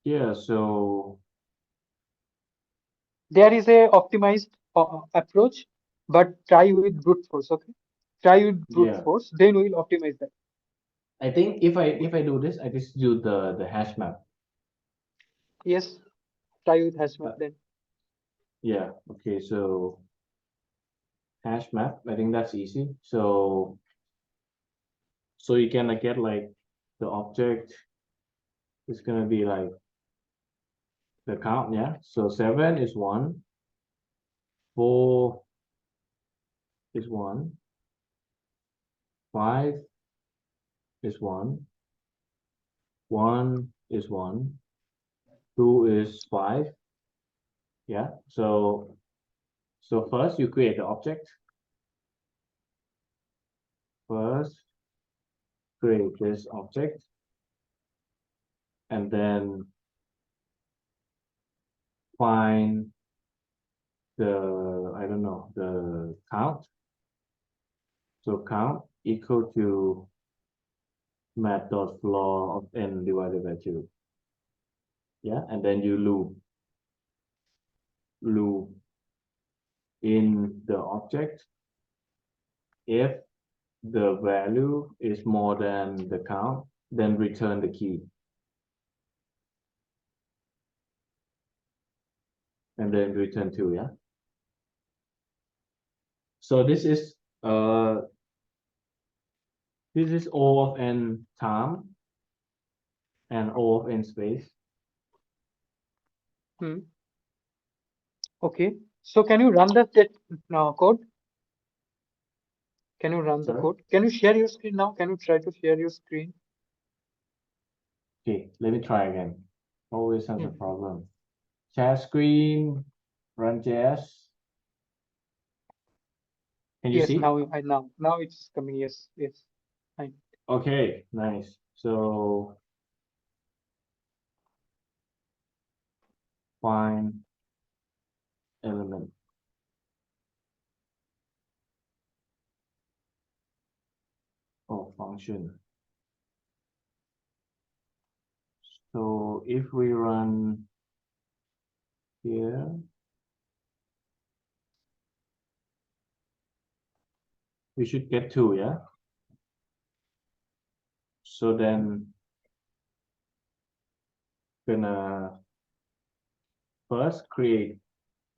Yeah. So There is a optimized approach, but try with brute force, okay? Try with brute yeah. force, then we'll optimize that. I think if I do this, I just do the hash map. Yes, try with hash map Uh, then. yeah. Okay. So hash map. I think that's easy. So you can get like the object is gonna be like the count. Yeah. So 7 is 1. 4 is 1. 5 is 1. 1 is 1. 2 is 5. Yeah. So first you create the object. First create this object, and then find the, I don't know, the count. So count equal to math.floor of n divided by 2. Yeah. And then you loop in the object. If the value is more than the count, then return the key. And then return 2. Yeah. So uh this is O of n time and O of n space. Hmm. Okay. So can you run the that code? Can you run the Sorry. code? Can you share your screen now? Can you try to share your screen? Okay, let me try again. Always has a Hmm. problem. Share screen, run JS. Can you Yes, see? now it's coming. Yes, yes. Fine. Okay, nice. So find element of function. So if we run here, we should get 2, yeah? So then gonna first create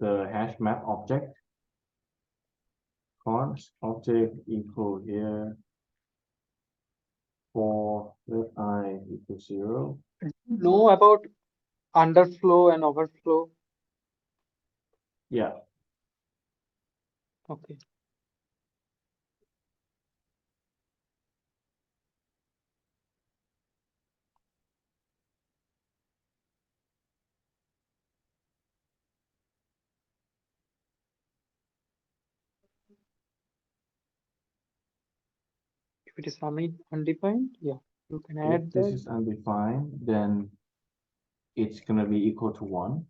the hash map object. Const object equal here for let I equal 0. Know about underflow and overflow? Yeah, Okay. If it is undefined, yeah, you can if add this that. is undefined, then it's gonna be equal to 1.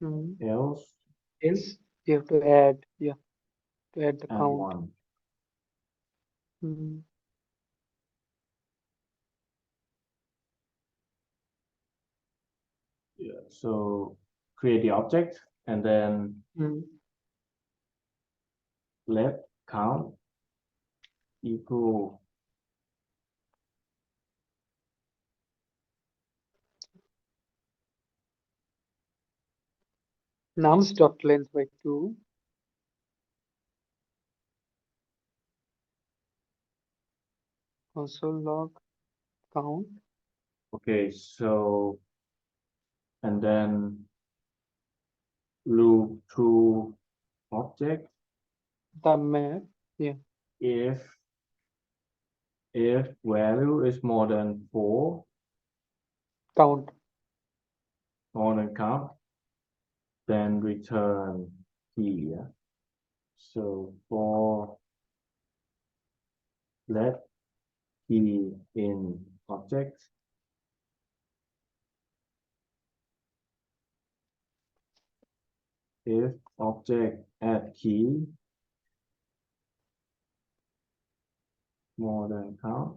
Hmm. Else, Else you have to add. Yeah. to add the and count. 1. Mm, Yeah. So create the object and then mm. let count equal Nums dot length by 2. Console log count. okay, so and then loop through object The map. Yeah. if value is Count. more than count, then return key. Yeah? So for let key in object, if object add key more than count,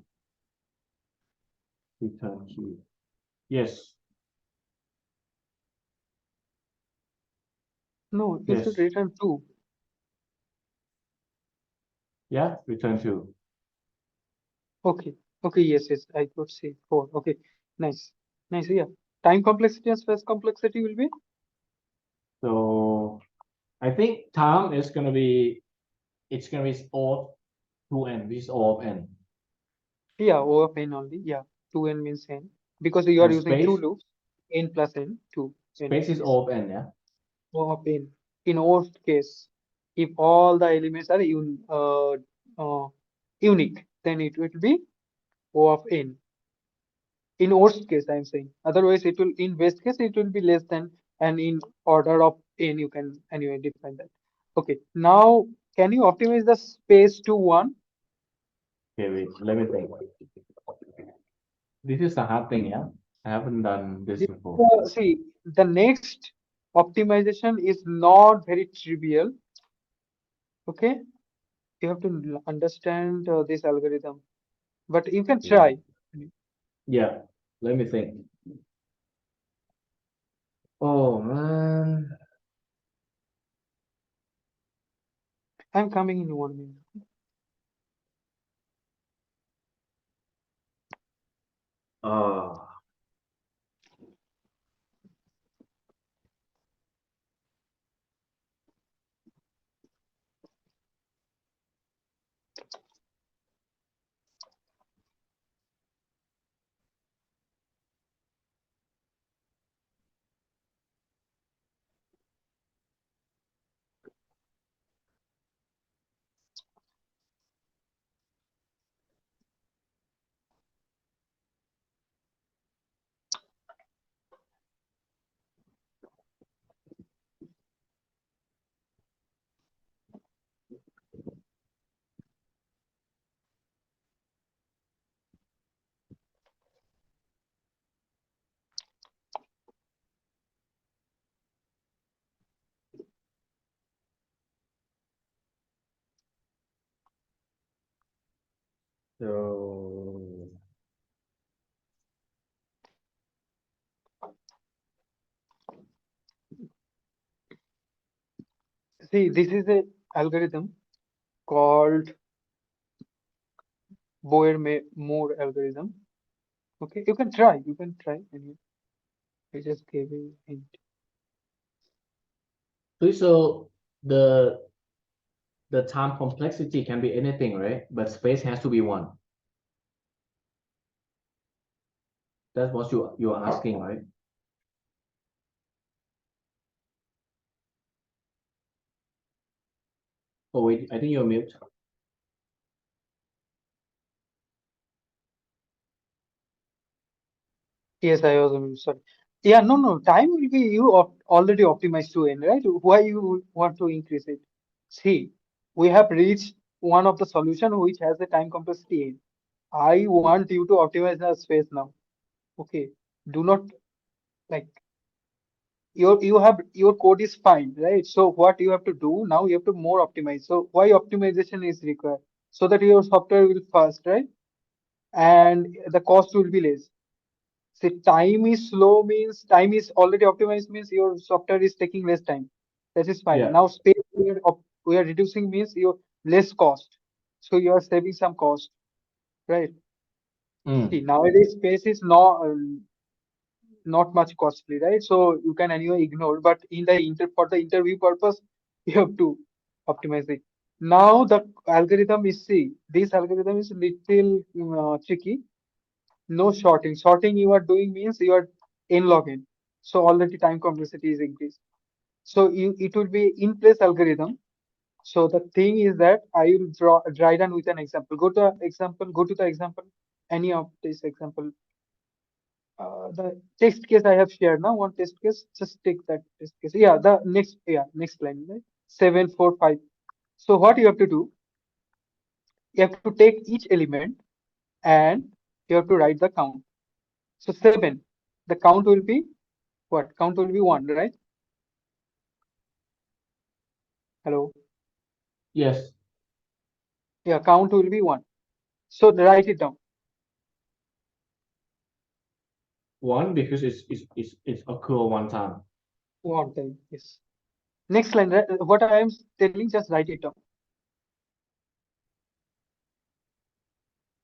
return key. Yes, No, you should yes, return 2. yeah, return 2. Okay. Okay. Yes. Yes. I could say 4. Okay. Nice. Nice. Yeah. Time complexity and space complexity will be. So I think time is gonna be it's gonna be O 2n, which is O of n. Yeah. O of n only. Yeah. 2n means n. Because you are And using two space loops. N plus n. 2. N space is is O of n, yeah. O of n. In worst case, if all the elements are unique, then it will be O of n. In worst case, I'm saying. Otherwise, it will, in best case, it will be less than, and in order of n, you can anyway define that. Okay, now can you optimize the space to 1? Okay, wait, let me think. This is a hard thing, yeah. I haven't done this before. See, the next optimization is not very trivial. Okay, you have to understand this algorithm, but you can Okay. try. Yeah, let me think. Oh man. I'm coming in 1 minute. Uh, so See, this is a algorithm called Boyer-Moore algorithm. Okay, you can try. You can try. And I just gave you a hint. so the time complexity can be anything, right? But space has to be one. That's what you're asking, right? Oh wait, I think you're mute. Yes, I was sorry. Yeah, no, no. Time will be you already optimized to n, right? Why you want to increase it? See, we have reached one of the solution which has a time complexity n. I want you to optimize the space now. Okay. Do not like your code is fine, right? So what you have to do now, you have to more optimize. So why optimization is required? So that your software will fast, right? And the cost will be less. See, time is slow means time is already optimized means your software is taking less time. That is fine. Yeah. Now space we are reducing means your less cost. So you are saving some cost, right? See, Mm. nowadays space is not much costly, right? So you can anyway ignore, but in the for the interview purpose, you have to optimize it. Now the algorithm is see, this algorithm is little tricky. No sorting. Sorting you are doing means you are in login. So already time complexity is increased. So it will be in place algorithm. So the thing is that I will dry run with an example. Go to the example, any of this example. The test case I have shared now, one test case, just take that test case. Next line, right? 745. So what you have to do, you have to take each element and you have to write the count. So 7, the count will be what? Count will be 1, right? Hello. Yes. Yeah, count will be 1. So write it down. One because it's occur one time. One time. Yes. Next line, right? What I am telling, just write it down.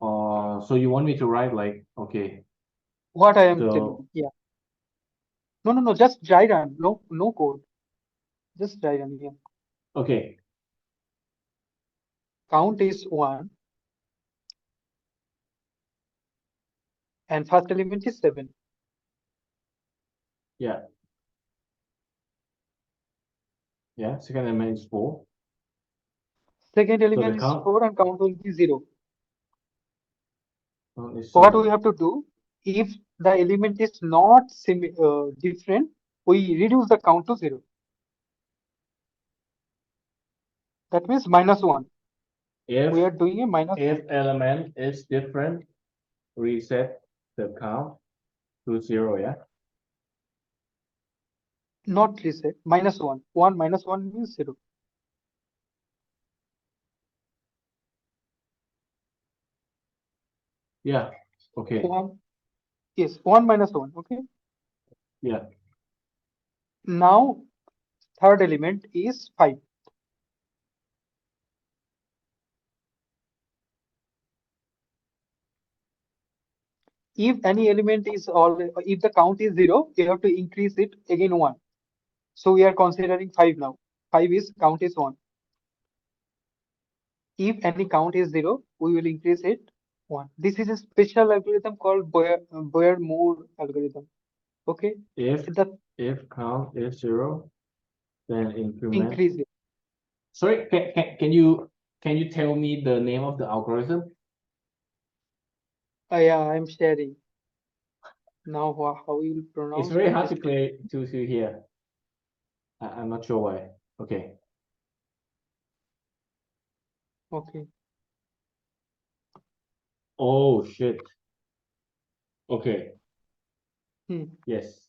So you want me to write like okay What I am the telling. Yeah. No, no, no. Just dry run. No, no code. Just dry run. Yeah. okay. Count is 1 and first element is 7. Yeah. Yeah. Second element is four. Second So the element is count 4 and count will be 0. is What we zero. have to do, if the element is not different, we reduce the count to 0. That means minus 1. We If are doing a minus 1. element is different, reset the count to zero. Yeah. Not reset. Minus 1. 1 minus 1 means 0. Yeah. Okay. 1. Yes. 1 minus 1. Okay. Yeah. Now third element is 5. If any element is all, if the count is 0, you have to increase it again 1. So we are considering 5 now. 5 is count is 1. If any count is 0, we will increase it 1. This is a special algorithm called Boyer-Moore algorithm. Okay. If The count is zero, then increment. increase it. Sorry, can you tell me the name of the algorithm? Yeah, I'm sharing. Now how you will It's pronounce, very one hard to test case. clear to hear. I'm not sure why. Okay. Okay. Oh shit. Okay. Hmm. Yes.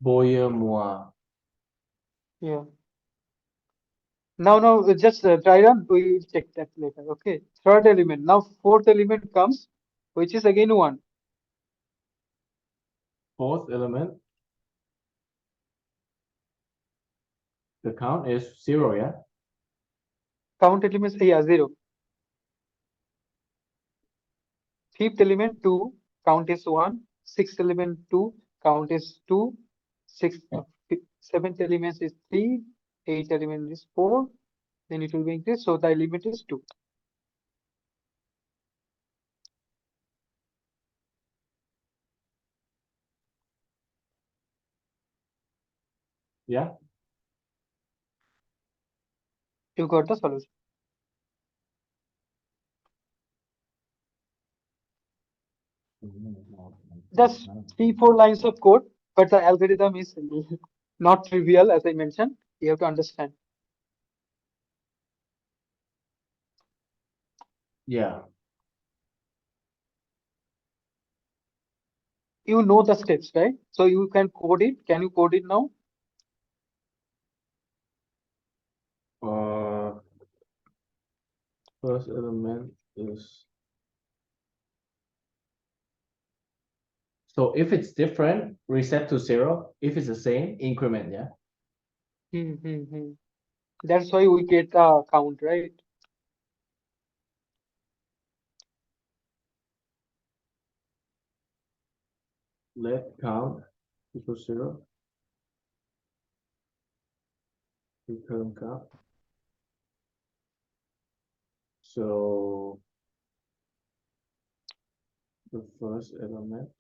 Boyer-Moore. Yeah. Now, just try run. We will check that later. Okay. Third element. Now fourth element comes, which is again 1. Fourth element, the count is zero, yeah? Count elements, yeah, 0. Fifth element 2, count is 1. Sixth element 2, count is 2. Seventh element is 3. Eighth element is 4. Then it will be increased. So the element is 2. Yeah? You got the solution. Just 3, 4 lines of code, but the algorithm is not trivial, as I mentioned. You have to understand. Yeah. You know the steps, right? So you can code it. Can you code it now? First element is, so if it's different, reset to 0. If it's the same, increment, yeah? Hmm. That's why we get the count, right? Let count equals 0. Return count. So the first element,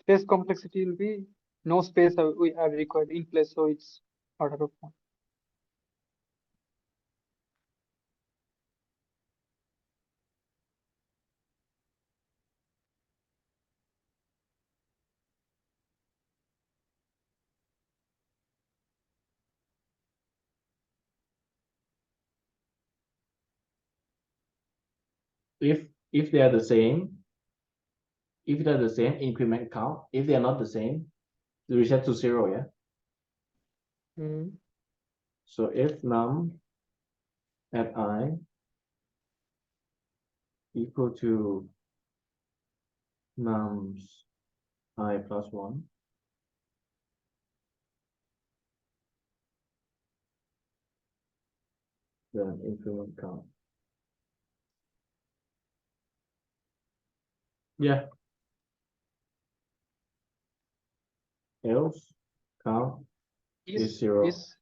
Space complexity will be no space we are required in place, so it's order of one. if if they are the same, if they're the same, increment count. If they are not the same, reset to 0, yeah? Hmm. So if num at I equal to nums I plus 1, then increment count. Yeah, else count is 0. Is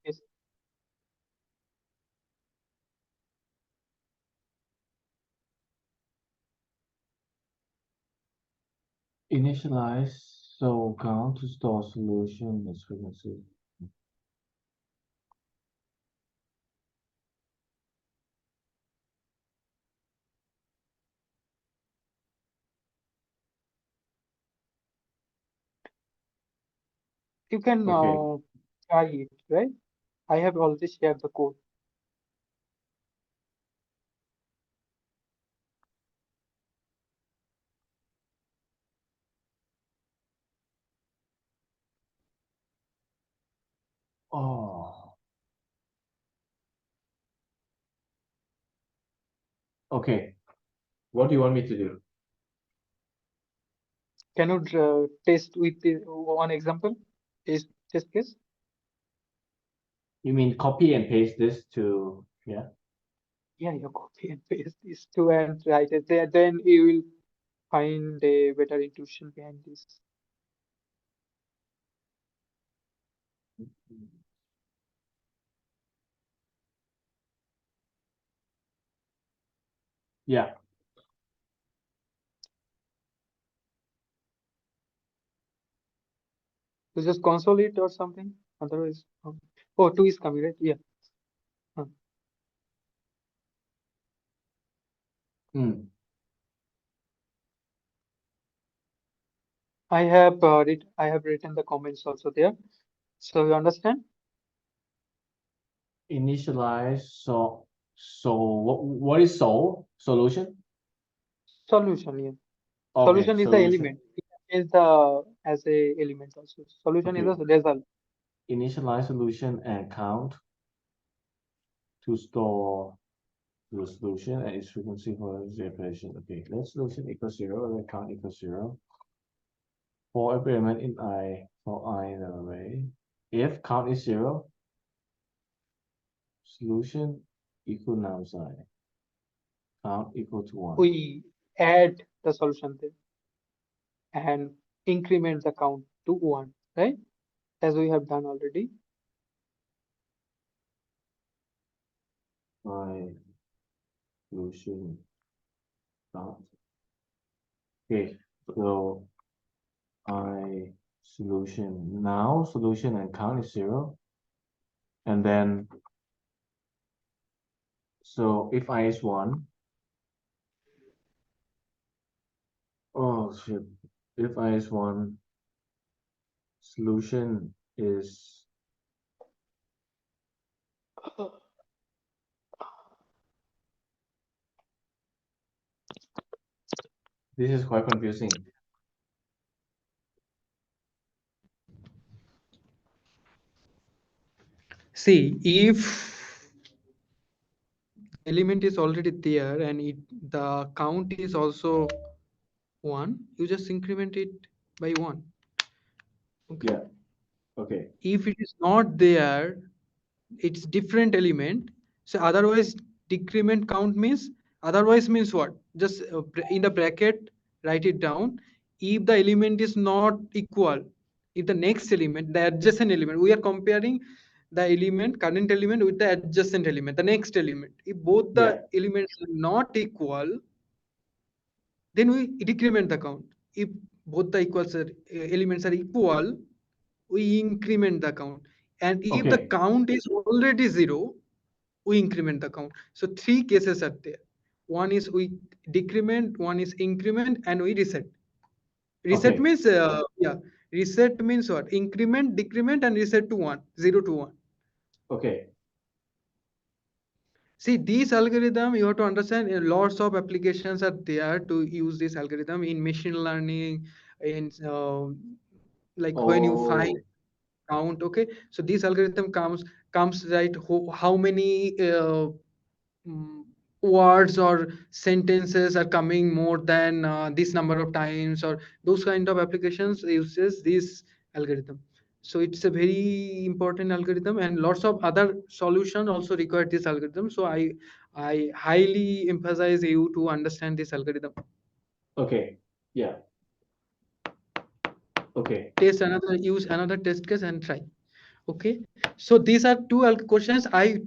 Initialize, so count to store solution is frequency. you can Okay. try it, right? I have already shared the code. Oh, okay. What do you want me to do? Can you test with the one example? Is test case? You mean copy and paste this to, yeah? Yeah, you copy and paste these two and write it there. Then you will find a better intuition behind this. Yeah. You just console it or something. Otherwise, oh, two is coming, right? Yeah. Huh. Hmm. I have written the comments also there. So you understand? Initialize, so what is solution? Solution, yeah. Okay, Solution is the solution. element. It is the as a element also. Solution is Okay, the result. initialize solution and count to store the solution and its frequency for the operation. Okay, let solution equals 0, let count equals 0. For every element in I, for I in the array, if count is 0, solution equal nums I, count equal to 1. We add the solution there and increment the count to one, right? As we have done already. I solution count. Okay, so I solution now, solution and count is 0. And then, so if I is 1, oh shit, if I is 1, solution is, this is quite confusing. See, if element is already there and the count is also 1, you just increment it by 1. Okay. Yeah. Okay. If it is not there, it's different element. So otherwise decrement count means, otherwise means what? Just in the bracket write it down. If the element is not equal, if the next element, the adjacent element, we are comparing the element, current element with the adjacent element, the next element. If both Yeah. the elements are not equal, then we decrement the count. If both the elements are equal, we increment the count. And if the Okay. count is already 0, we increment the count. So 3 cases are there. One is we decrement, one is increment, and we reset. Reset Okay. means, reset means what? Increment, decrement, and reset to 1, 0 to 1. Okay. See, these algorithm, you have to understand, lots of applications are there to use this algorithm in machine learning, in like when you find Oh. count. Okay, so this algorithm comes right, how many mm, words or sentences are coming more than this number of times, or those kind of applications uses this algorithm. So it's a very important algorithm, and lots of other solution also require this algorithm. So I highly emphasize you to understand this algorithm. Okay. Yeah. Okay. Test another, use another test case and try. Okay, so these are two questions. I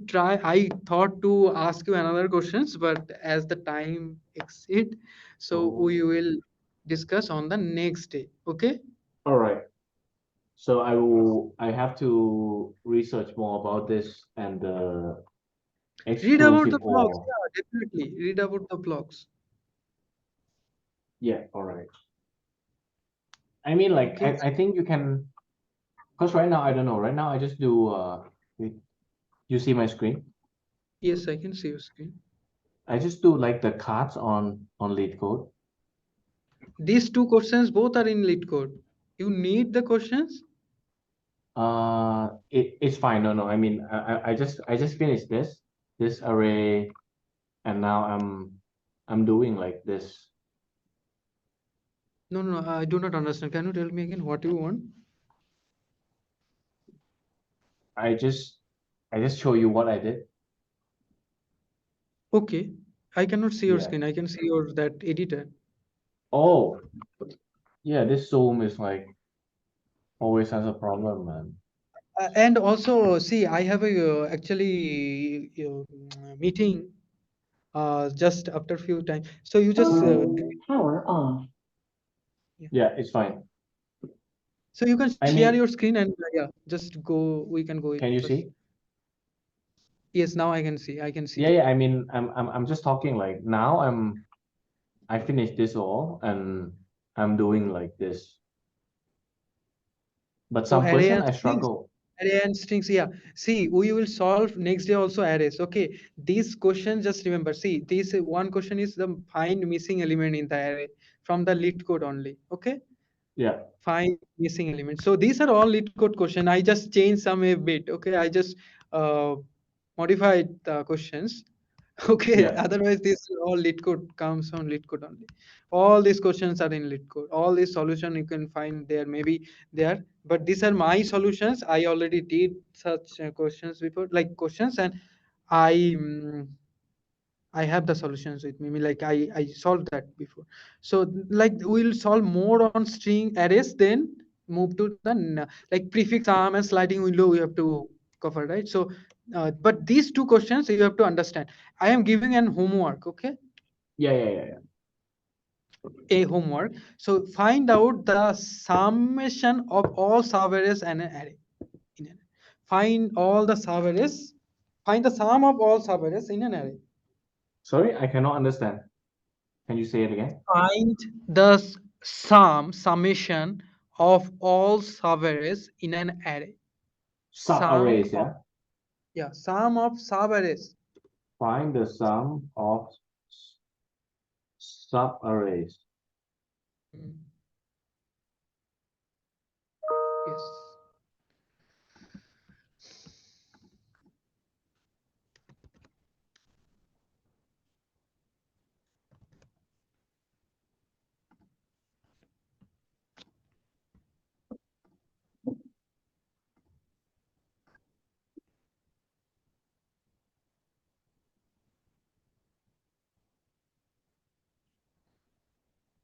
thought to ask you another questions, but as the time exceed, so we Oh. will discuss on the next day. Okay, All right. So I have to research more about this and the read about exclusive the blogs. or Yeah, definitely read about the blogs. yeah, all right. I mean like Okay, I think you can because right now I don't know. Right now I just do wait, you see my screen? yes, I can see your screen. I just do like the cards on lead code. These two questions both are in lead code. You need the questions. It's fine. No, no. I mean I just finished this array and now I'm doing like this. No, no, no, I do not understand. Can you tell me again what you want? I just I just show you what I did. Okay, I cannot see your Yeah. screen. I can see your that editor. Oh, yeah, this Zoom is like always has a problem, man. And also, see, I have a actually meeting just after few times. So you just Power off. yeah. Yeah, it's fine. So you can I share mean, your screen and yeah, just go. We can go can you first. see? Yes, now I can see. I can see. Yeah, yeah. I mean, I'm just talking like now I finished this all and I'm doing like this. But Oh, some array question and I strings. struggle. Array and strings. Yeah. See, we will solve next day also arrays. Okay. These questions, just remember. See, this one question is the find missing element in the array from the lead code only. Okay. Yeah, Find missing elements. So these are all lead code question. I just changed some a bit. Okay, I just uh, modified the questions. Okay, yeah. otherwise this all lead code comes on lead code only. All these questions are in lead code. All these solution you can find there, maybe there. But these are my solutions. I already did such questions before, like questions, and I. I have the solutions with me. Like I solved that before. So like we'll solve more on string arrays, then move to the like prefix arm and sliding window we have to cover, right? So but these two questions you have to understand. I am giving an homework, okay? Yeah, yeah, yeah, yeah. A homework. So find out the summation of all subarrays and an array. In an, find all the subarrays. Find the sum of all subarrays in an array. Sorry, I cannot understand. Can you say it again? Find the summation of all subarrays in an array. Sum Subarrays, of, yeah. yeah, sum of subarrays. Find the sum of subarrays. Mm, yes.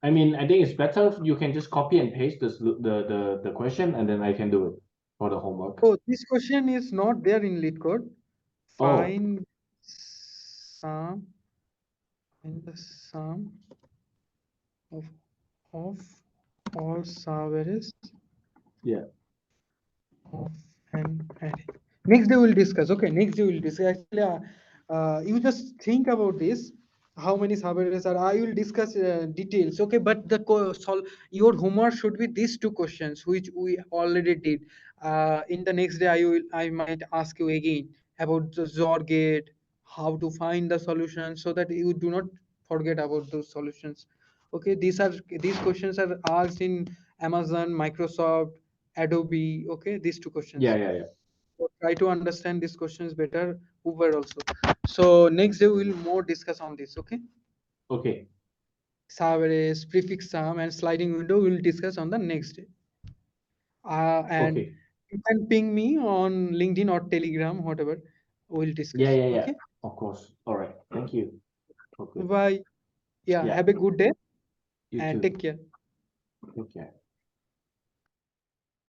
I mean, I think it's better if you can just copy and paste the question, and then I can do it for the homework. Oh, this question is not there in lead code. Oh, Find sum in the sum of of all subarrays yeah. of an array. Next day we'll discuss. Okay, next day we'll discuss. Actually, you just think about this. How many subarrays are? I will discuss details. Okay, but the your homework should be these two questions, which we already did. In the next day, I might ask you again about the XOR gate, how to find the solution, so that you do not forget about those solutions. Okay, these questions are asked in Amazon, Microsoft, Adobe. Okay, these two Yeah, questions. yeah, yeah. So try to understand these questions better. Uber also. So next day we'll more discuss on this. Okay. Okay, Savages, prefix sum, and sliding window we'll discuss on the next day. And okay. you can ping me on LinkedIn or Telegram, whatever. We'll Yeah, discuss. yeah, yeah. Okay. Of course. All right. Thank you. Okay. Bye. Yeah. Yeah. Have a good day You and too. take care. Okay.